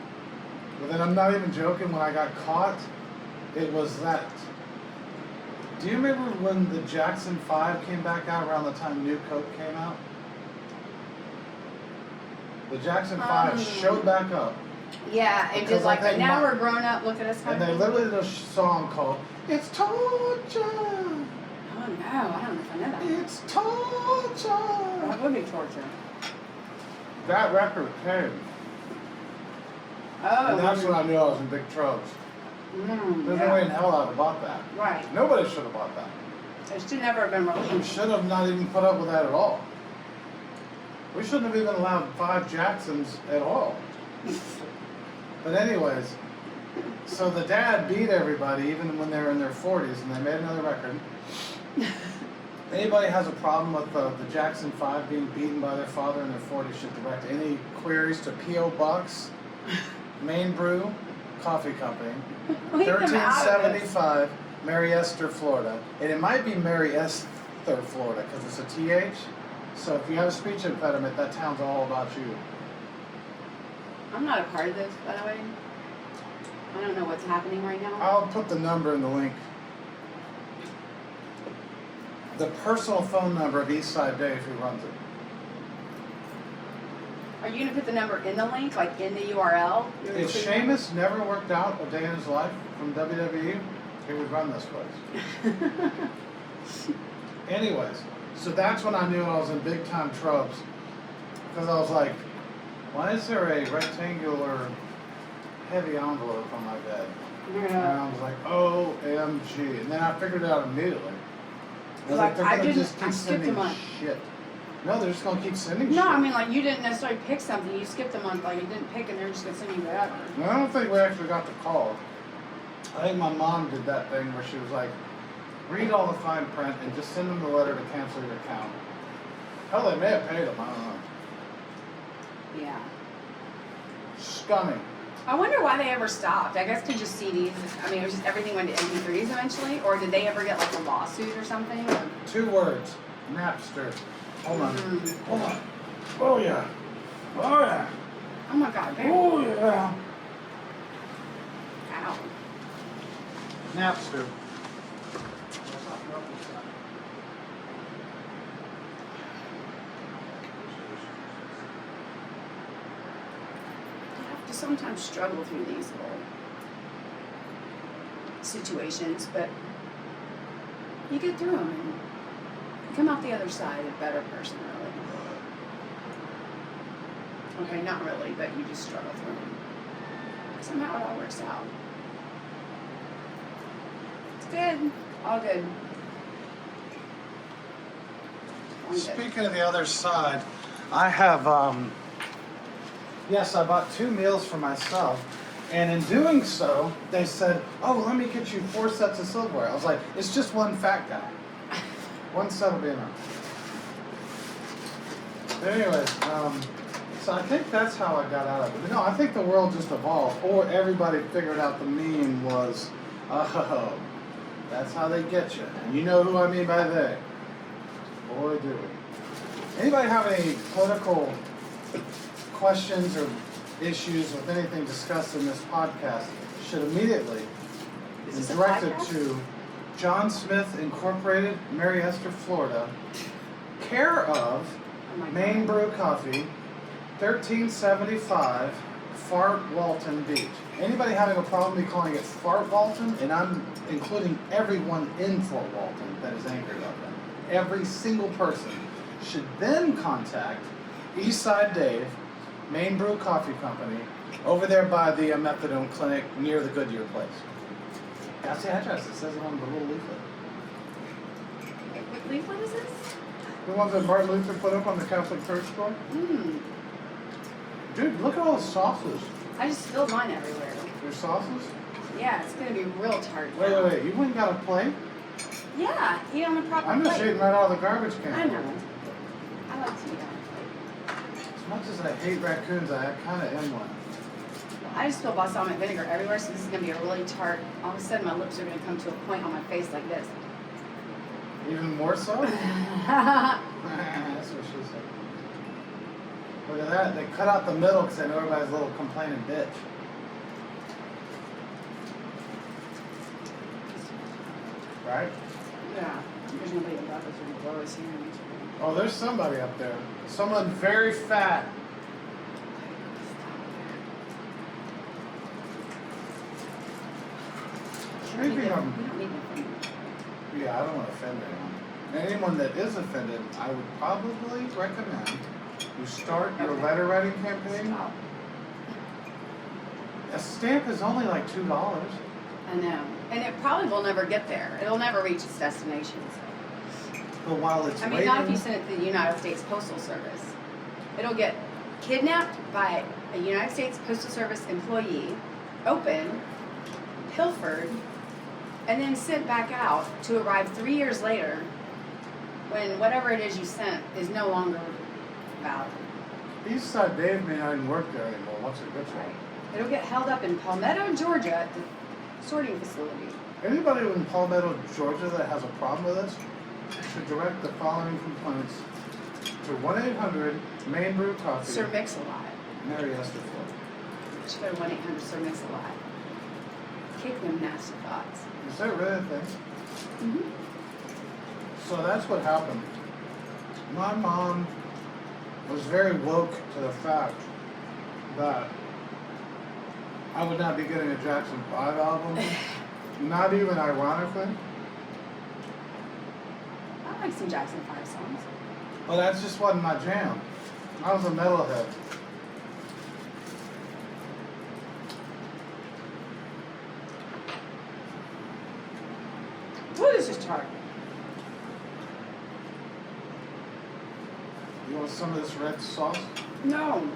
But then I'm not even joking, when I got caught, it was that. Do you remember when the Jackson 5 came back out around the time New Coke came out? The Jackson 5 showed back up. Yeah, it Because, did like, like, they now mo- we're grown up, look at us. And they literally did a song called It's Torture! Oh no, I don't know if I know that. It's torture! That would be torture. That record came. Oh. And that's when I knew I was in big trouble. There's no way in hell I'd have bought that. Right. Nobody should have bought that. It should never have been We released. should have not even put up with that at all. We shouldn't have even allowed 5 Jacksons at all. But anyways, so the dad beat everybody even when they were in their 40s, and they made another record. Anybody has a problem with the Jackson 5 being beaten by their father in their 40s should direct any queries to P.O. Box, Maine Brew, Coffee Company, Leave them out of this. 1375, Marietta, Florida. And it might be Marietta, Florida, because it's a TH. So if you have a speech impediment, that town's all about you. I'm not a part of this, by the way. I don't know what's happening right now. I'll put the number in the link. The personal phone number of Eastside Dave, who runs it. Are you gonna put the number in the link, like in the URL? If Sheamus never worked out a day in his life from WWE, he would run this place. Anyways, so that's when I knew I was in big time troubles. Because I was like, why is there a rectangular heavy envelope on my bed? And I was like, OMG. And then I figured it out immediately. I was like, they're I going to didn't- just I keep skipped a sending month. shit. No, they're just gonna keep sending shit. No, I mean, like, you didn't necessarily pick something. You skipped a month, like, you didn't pick, and they're just gonna send you whatever. No, I don't think we actually got the call. I think my mom did that thing where she was like, read all the fine print and just send them the letter to cancel your account. Hell, they may have paid them, I don't know. Yeah. Scummy. I wonder why they ever stopped. I guess to just CDs. I mean, it was just everything went to MP3s eventually, or did they ever get like a lawsuit or something? Or... 2 words. Napster. Hold on. Mm. Hold on. Oh yeah. Oh yeah. Oh my God. Barry. Oh yeah. Ow. Napster. I have to sometimes struggle through these little situations, but you get through them and you come out the other side a better person, really. Okay, not really, but you just struggle through them. Somehow it all works out. It's good. All good. All good. Speaking of the other side, I have, yes, I bought 2 meals for myself. And in doing so, they said, oh, let me get you 4 sets of silverware. I was like, it's just one fat guy. 1 set will be enough. But anyways, so I think that's how I got out of it. No, I think the world just evolved, or everybody figured out the meme was, oh, that's how they get you. And you know who I mean by they. Boy, do we. Anybody have any political questions or issues with anything discussed in this podcast should immediately be directed to John Smith Incorporated, Mary Esther, Florida, care of Maine Brew Coffee, 1375 Fort Walton Beach. Anybody having a problem me calling it Fort Walton, and I'm including everyone in Fort Walton that is anchored up in. Every single person should then contact Eastside Dave, Maine Brew Coffee Company, over there by the methadone clinic near the Goodyear place. That's the address. It says it on the little leaflet. What leaflet is this? The ones that Martin Luther put up on the Catholic Church store? Mmm. Dude, look at all the sauces. I just spilled mine everywhere. Your sauces? Yeah, it's gonna be real tart. Wait. You went and got a plate? Yeah, eat on the proper I'm just plate. eating right out of the garbage can. I know. I like to eat on a plate. As much as I hate raccoons, I kind of am one. I just spilled balsamic vinegar everywhere, so this is gonna be a really tart. All of a sudden, my lips are gonna come to a point on my face like this. Even more so? That's what she said. Look at that. They cut out the middle because I know everybody's a little complaining bitch. Right? Yeah. There's nobody above us or below us here. Oh, there's somebody up there. Someone very fat. Speaking of, We don't need anything. yeah, I don't want to offend anyone. Anyone that is offended, I would probably recommend you start your letter writing campaign. Stop. A stamp is only like $2. I know. And it probably will never get there. It'll never reach its destination. So. But while it's I mean, waiting, not if you send it to the United States Postal Service. It'll get kidnapped by a United States Postal Service employee, opened, pilfered, and then sent back out to arrive 3 years later when whatever it is you sent is no longer valid. Eastside Dave may not even work there anymore once it gets right. It'll get held up in Palmetto, Georgia at the sorting facility. Anybody in Palmetto, Georgia that has a problem with this should direct the following complaints to 1-800 Maine Brew Coffee. Sir Mix-a-Lot. Mary Esther, Florida. Should go to 1-800 Sir Mix-a-Lot. Kick them nasty thoughts. Is that really a thing? Mm-hmm. So that's what happened. My mom was very woke to the fact that I would not be getting a Jackson 5 album. Not even ironically. I like some Jackson 5 songs. Well, that just wasn't my jam. I was a metalhead. What is this chart? You want some of this red sauce? No.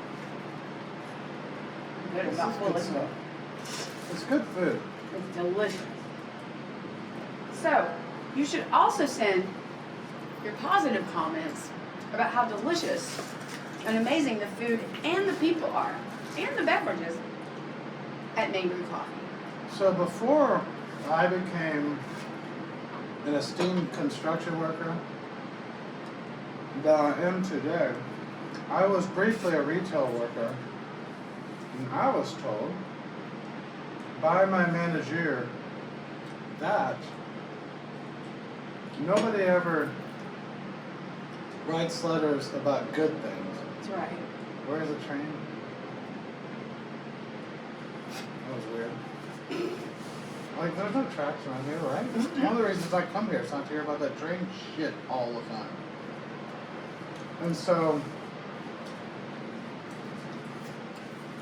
Good, This not is full good of stuff. It's good food. It's delicious. So, you should also send your positive comments about how delicious and amazing the food and the people are, and the beverages at Neighborhood Coffee. So before I became an esteemed construction worker that I am today, I was briefly a retail worker, and I was told by my manager that nobody ever writes letters about good things. That's right. Where's the train? That was weird. Like, there's no tracks around here, right? One of the reasons I come here is not to hear about that train shit all the time. And so,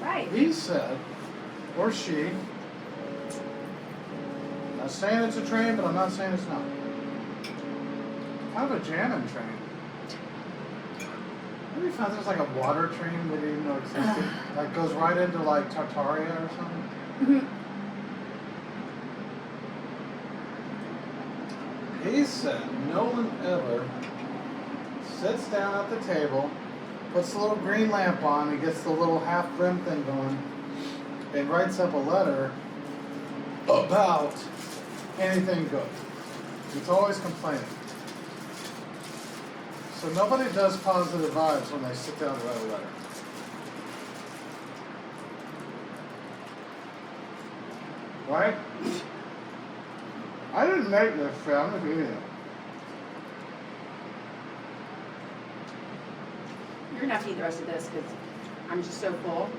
Right. he said, or she, I'm not saying it's a train, but I'm not saying it's not. Kind of a jamming train. Have you found there's like a water train we didn't even know existed? Like goes right into like Tartaria or something? Mhm. He said no one ever sits down at the table, puts the little green lamp on, and gets the little half brim thing going, and writes up a letter about anything good. It's always complaining. So nobody does positive vibes when they sit down to write a letter. Right? I didn't make this shit, I'm just eating it. You're gonna have to eat the rest of this because I'm just so full,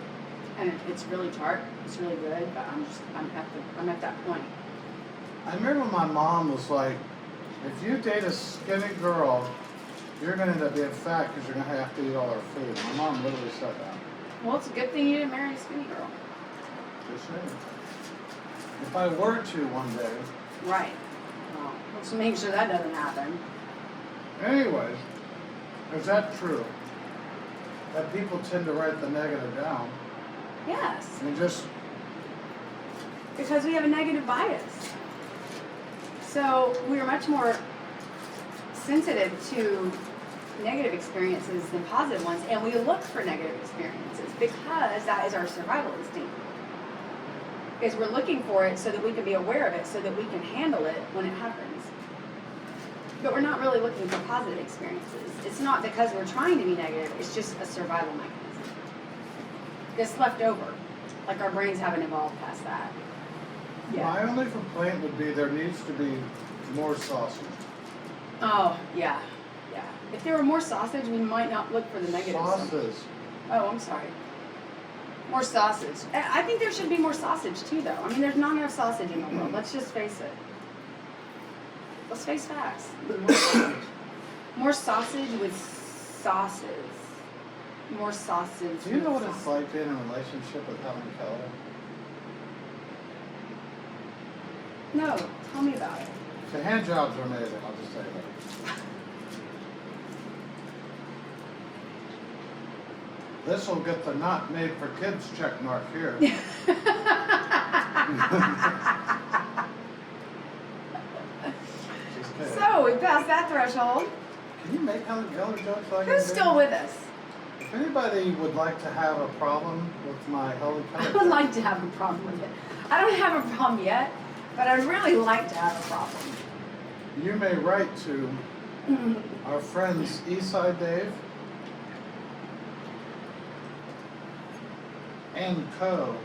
and it's really tart. It's really good, but I'm at that point. I remember my mom was like, if you date a skinny girl, you're going to end up being fat because you're going to have to eat all her food. My mom literally said that. Well, it's a good thing you didn't marry a skinny girl. Just saying. If I were to one day. Right. Well, let's make sure that doesn't happen. Anyways, is that true? That people tend to write the negative down Yes, and just, because we have a negative bias. So we are much more sensitive to negative experiences than positive ones, and we look for negative experiences because that is our survival instinct. Is we're looking for it so that we can be aware of it, so that we can handle it when it happens. But we're not really looking for positive experiences. It's not because we're trying to be negative, it's just a survival mechanism. It's left over. Like our brains haven't evolved past that. my only complaint would be there needs to be more sausage. Oh, yeah. Yeah. If there were more sausage, we might not look for the negative stuff. Sauces. Oh, I'm sorry. More sausage. I think there should be more sausage too, though. I mean, there's not enough sausage in the world. Let's just face it. Let's face facts. More sausage. More sausage with sauces. More sausage. Do you know with what it's sauces. like being in a relationship with Helen Keller? No, tell me about it. The hand jobs are amazing, I'll just tell you that. This will get the not made for kids check mark here. Just kidding. So, we passed that threshold. Can you make Helen Keller jokes like Who's that? still with us? If anybody would like to have a problem with my Helen Keller I would like to have a problem with it. I don't have a problem yet, but I'd really like to have a problem. you may write to our friends Eastside Dave and Co.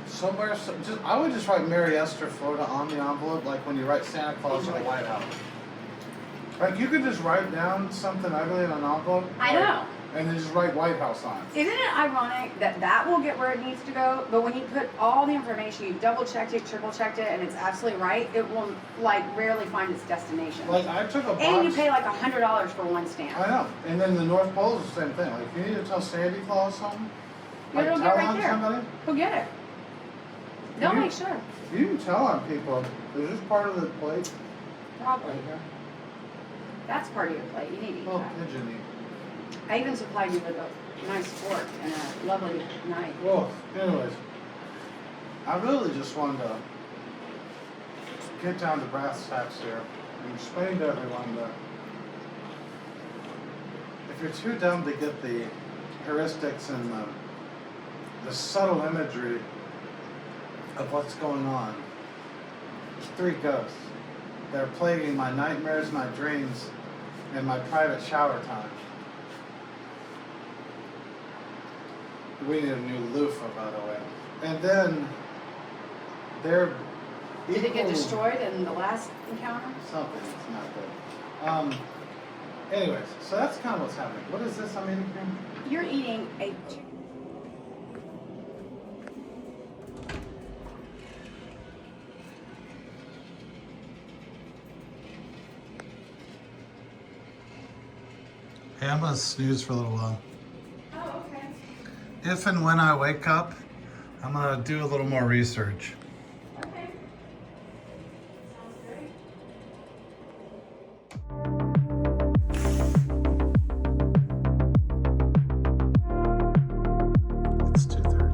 Somewhere, I would just write Mary Esther, Florida on the envelope, like when you write Santa Claus in the White House. Like you could just write down something ugly in an envelope. I know. And then just write White House on it. Isn't it ironic that that will get where it needs to go, but when you put all the information, you've double checked it, triple checked it, and it's absolutely right, it will like rarely find its destination. Like I took a box. And you pay like $100 for one stamp. I know. And then the North Pole is the same thing. Like if you need to tell Santa Claus something, like It'll get tell right on there. somebody. Go get it. They'll You- make sure. You can tell on people, is this part of the plate? Probably. Right here? That's part of your plate. You need to eat Oh, that. pigeon I even supplied you with a nice fork and a lovely knife. Well, anyways, I really just wanted to get down to brass tacks here and explain to everyone that if you're too dumb to get the heuristics and the subtle imagery of what's going on, there's 3 ghosts that are plaguing my nightmares, my dreams, and my private shower time. We need a new loofah, by the way. And then they're Did it get equal- destroyed in the last encounter? Something. It's not good. Anyways, so that's kind of what's happening. What is this I'm eating here? You're eating a Hey, I'm gonna snooze for a little while. Oh, okay. If and when I wake up, I'm gonna do a little more research. Okay. Sounds great. It's 2:30.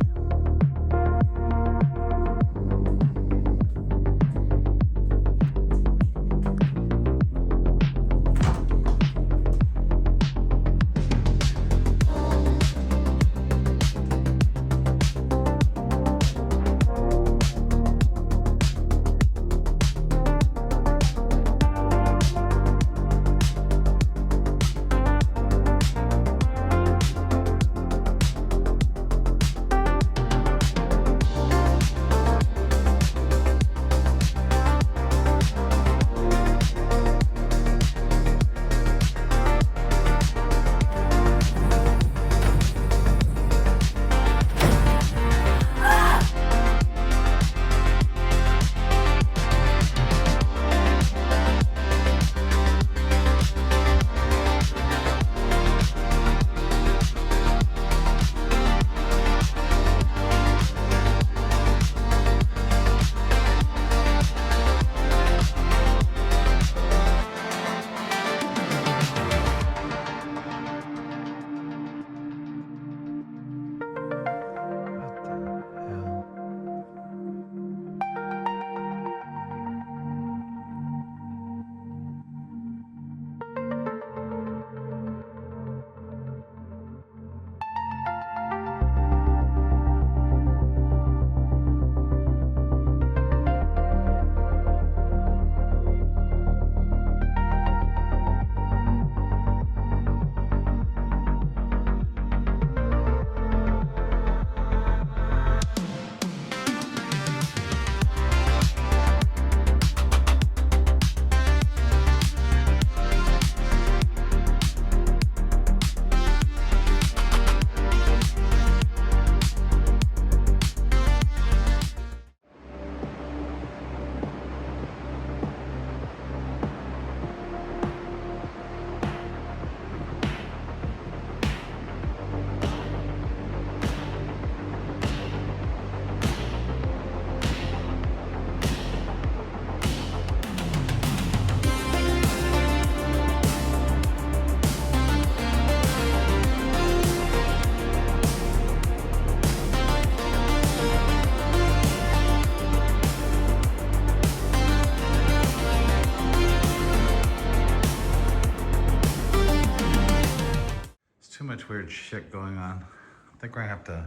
Too much weird shit going on. I think we're gonna have to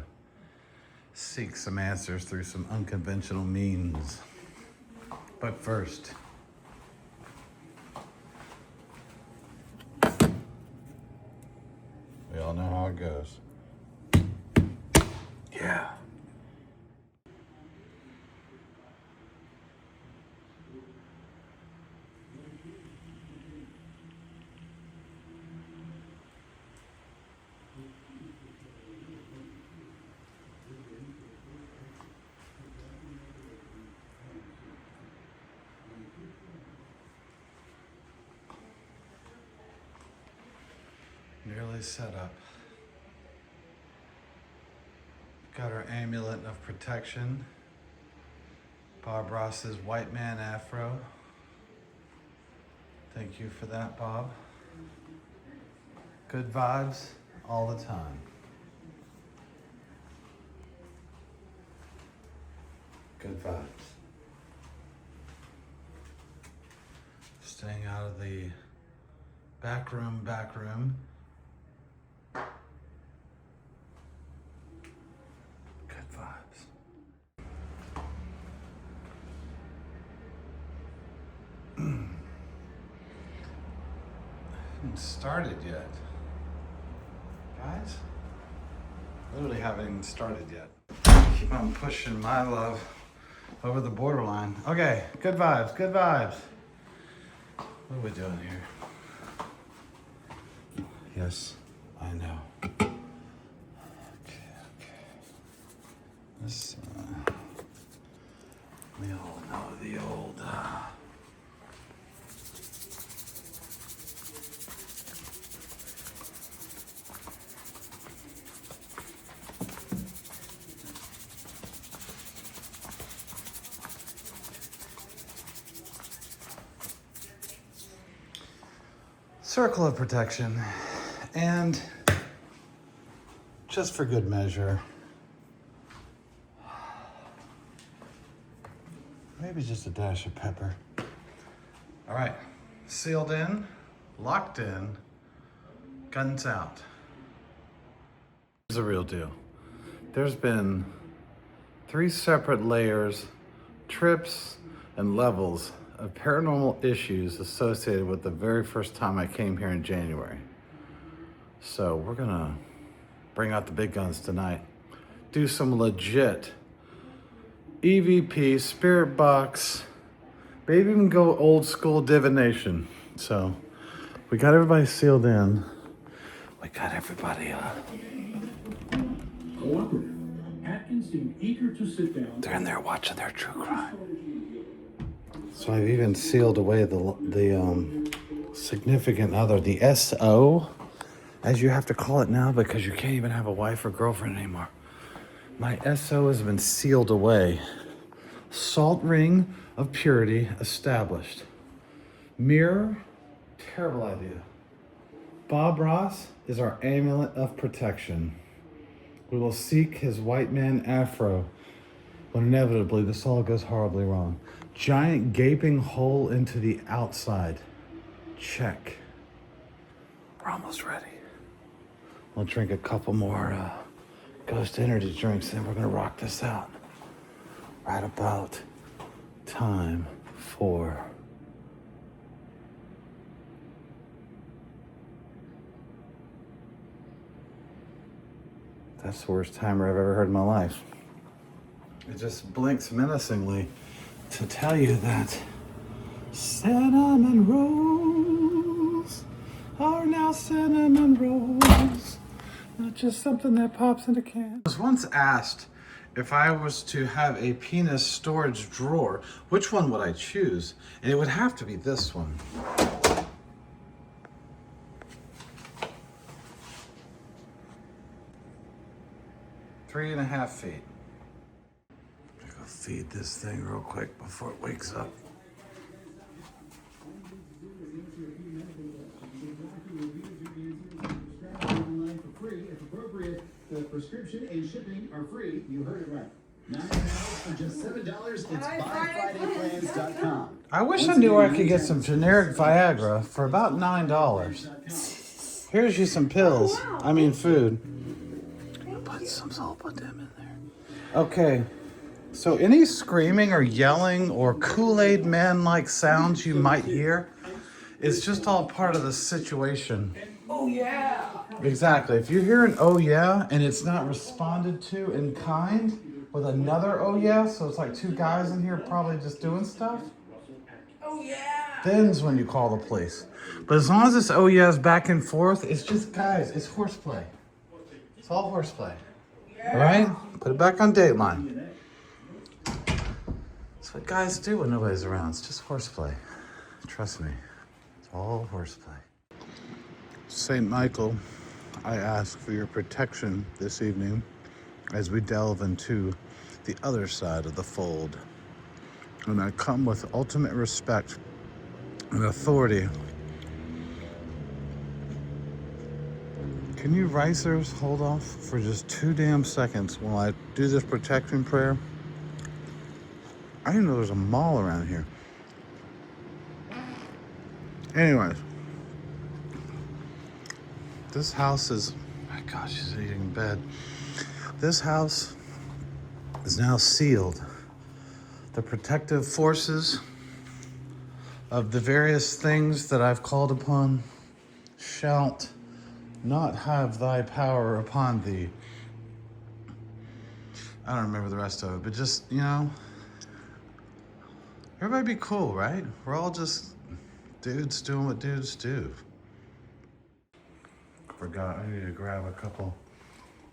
seek some answers through some unconventional means. But first, we all know how it goes. Yeah. Nearly set up. Got our amulet of protection. Bob Ross's white man afro. Thank you for that, Bob. Good vibes all the time. Good vibes. Staying out of the back room. Good vibes. Haven't started yet. Guys, literally haven't even started yet. Keep on pushing my love over the borderline. Okay, good vibes, good vibes. What are we doing here? Yes, I know. Okay. This, we all know the old, circle of protection, and just for good measure, maybe just a dash of pepper. All right, sealed in, locked in, guns out. Here's the real deal. There's been 3 separate layers, trips, and levels of paranormal issues associated with the very first time I came here in January. So we're gonna bring out the big guns tonight. Do some legit EVP, spirit box, maybe even go old school divination. So we got everybody sealed in. We got everybody they're in there watching their true crime. So I've even sealed away the significant other, the SO, as you have to call it now because you can't even have a wife or girlfriend anymore. My SO has been sealed away. Salt ring of purity established. Mirror, terrible idea. Bob Ross is our amulet of protection. We will seek his white man afro when inevitably this all goes horribly wrong. Giant gaping hole into the outside. Check. We're almost ready. We'll drink a couple more Ghost Energy drinks, and we're gonna rock this out. Right about time for that's the worst timer I've ever heard in my life. It just blinks menacingly to tell you that cinnamon rolls are now cinnamon rolls, not just something that pops in a can. I was once asked if I was to have a penis storage drawer, which one would I choose? And it would have to be this one. 3.5 feet. I'm gonna go feed this thing real quick before it wakes up. The prescription and shipping are free. You heard it right. $9 for just $7. It's BuyFridayPlans.com. I wish I knew where I could get some generic Viagra for about $9. Here's you some pills. I mean food. Put some Zolpidem in there. Okay. So any screaming or yelling or Kool-Aid man-like sounds you might hear is just all part of the situation. Oh, yeah. Exactly. If you hear an oh yeah and it's not responded to in kind with another oh yeah, so it's like 2 guys in here probably just doing stuff. Oh, yeah. Then's when you call the police. But as long as this oh yeah is back and forth, it's just guys, it's horseplay. It's all horseplay. Yeah. All right? Put it back on Dateline. That's what guys do when nobody's around. It's just horseplay. Trust me. It's all horseplay. St. Michael, I ask for your protection this evening as we delve into the other side of the fold. And I come with ultimate respect and authority. Can you racers hold off for just 2 damn seconds while I do this protection prayer? I didn't know there's a mall around here. Anyways, this house is, my gosh, she's eating in bed. This house is now sealed. The protective forces of the various things that I've called upon shalt not have thy power upon thee. I don't remember the rest of it, but just, you know, everybody be cool, right? We're all just dudes doing what dudes do. Forgot, I need to grab a couple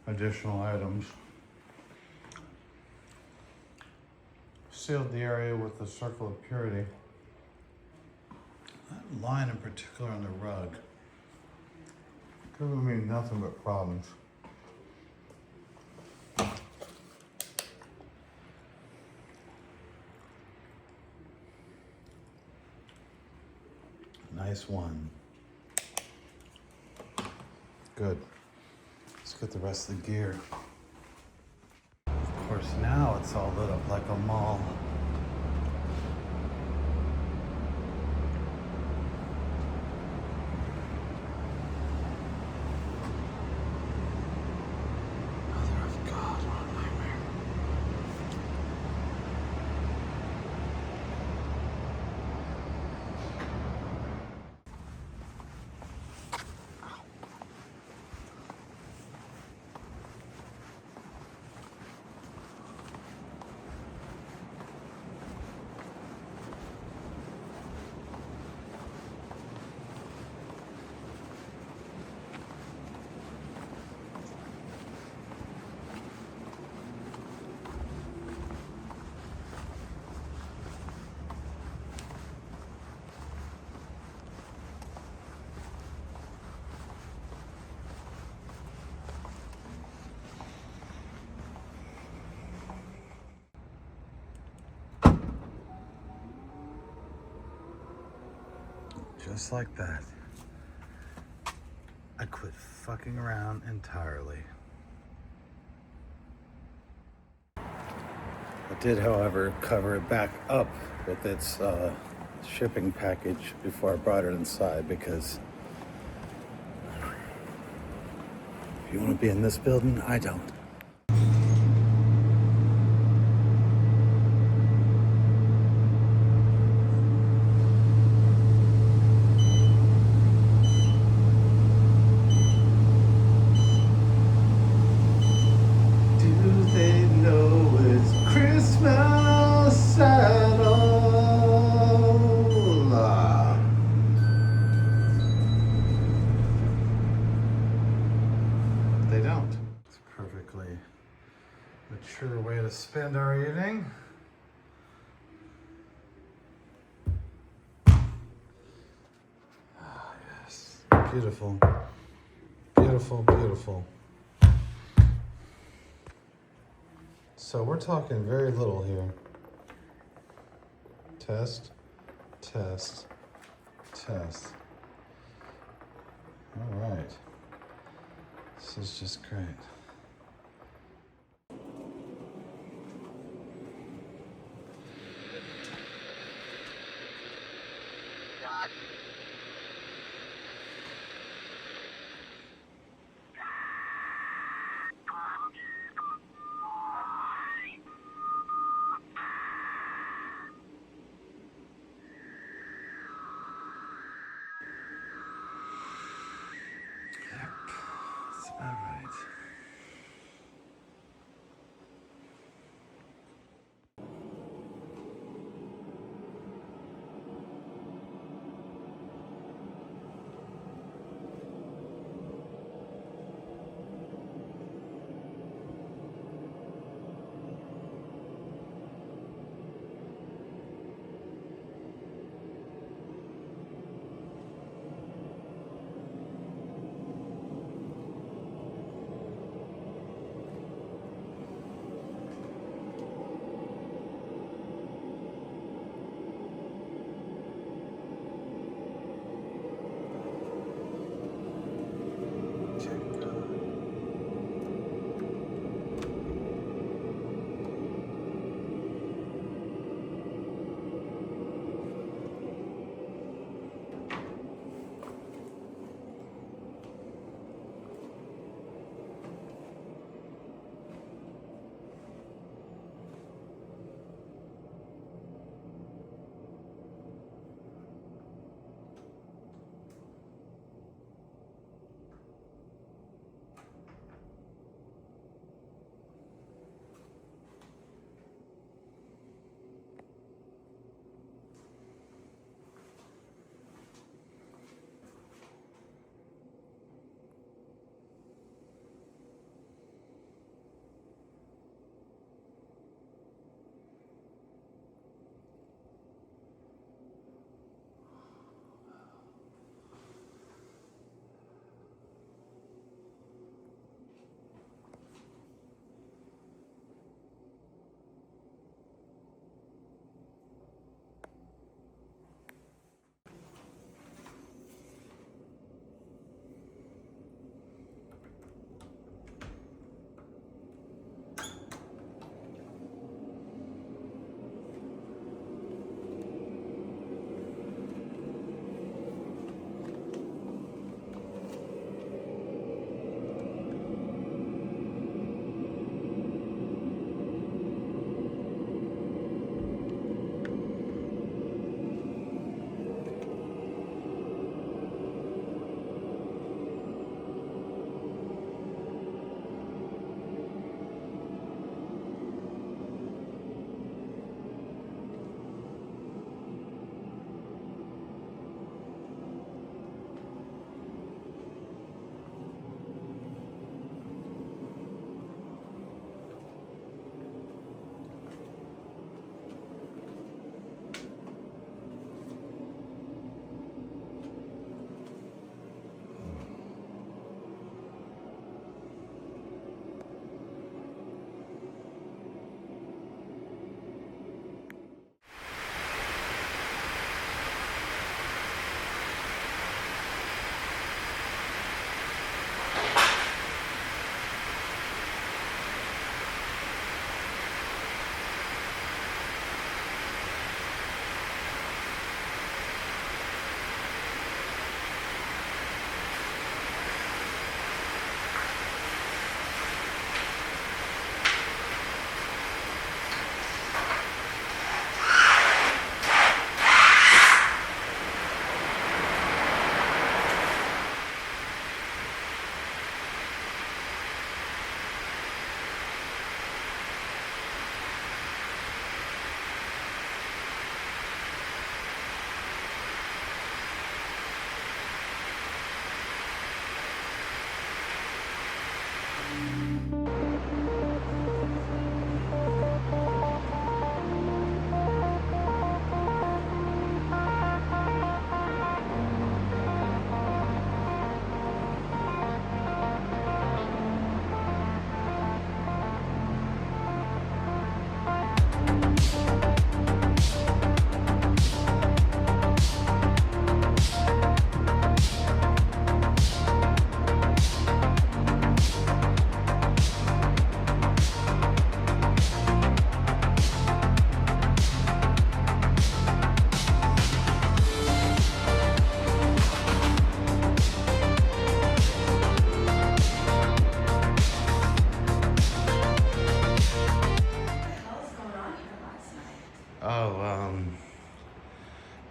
additional items. Sealed the area with the circle of purity. That line in particular on the rug giving me nothing but problems. Nice one. Good. Let's get the rest of the gear. Of course, now it's all lit up like a mall. Mother of God, what a nightmare. Just like that, I quit fucking around entirely. I did, however, cover it back up with its shipping package before I brought it inside, because if you want to be in this building, I don't. They don't. It's a perfectly mature way to spend our evening. Ah, yes. Beautiful. Beautiful, beautiful. So we're talking very little here. Test, test, test. All right. This is just great. Yep, that's about right.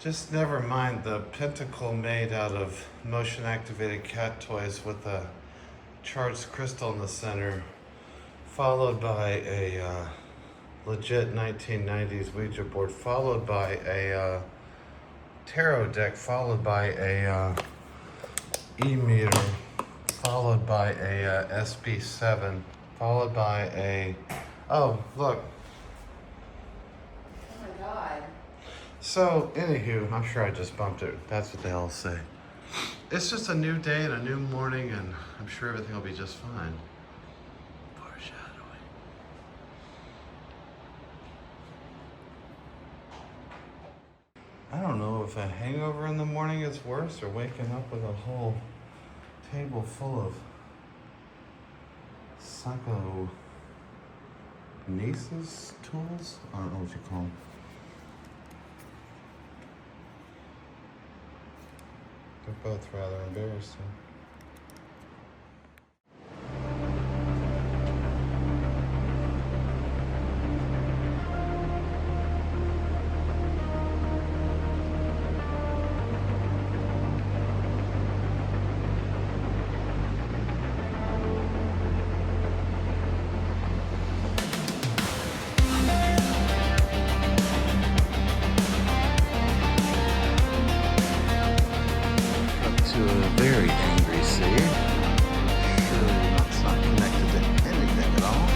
Just never mind the pentacle made out of motion-activated cat toys with a charged crystal in the center, followed by a legit 1990s Ouija board, followed by a tarot deck, followed by a e-meter, followed by a SB7, followed by a... Oh, look. Oh my God. So, anywho, I'm sure I just bumped it. That's what they all say. It's just a new day and a new morning, and I'm sure everything will be just fine. Foreshadowing. I don't know if a hangover in the morning is worse or waking up with a whole table full of psychokinesis tools? I don't know what you call them. They're both rather embarrassing. To a very angry sea. Surely that's not connected to anything at all.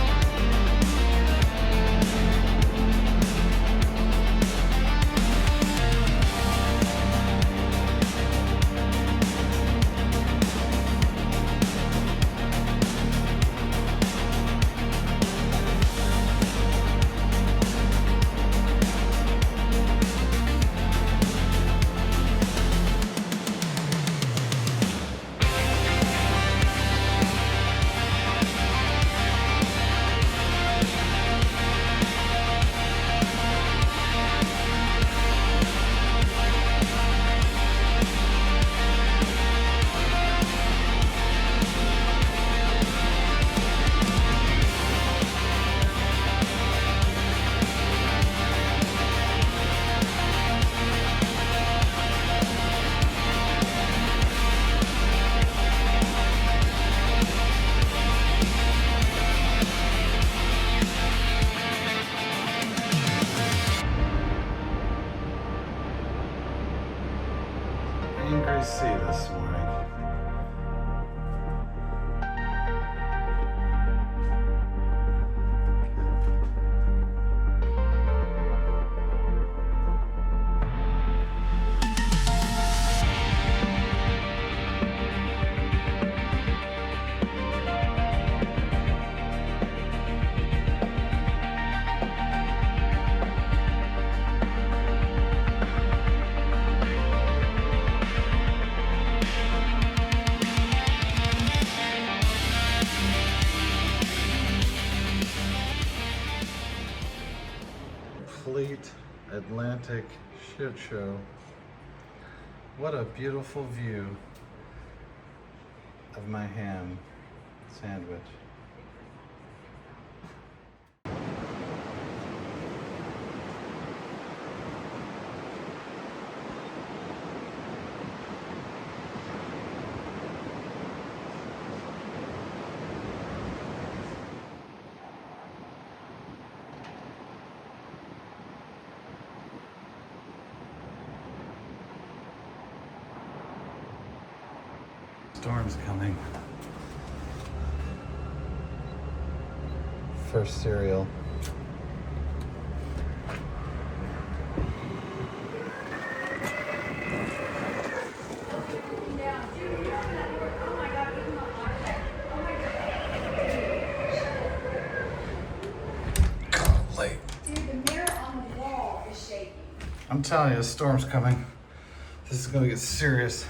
Angry sea this morning. Complete Atlantic shit show. What a beautiful view of my ham sandwich. Storm's coming. First cereal. Late. Dude, the mirror on the wall is shaking. I'm telling you, a storm's coming. This is gonna get serious.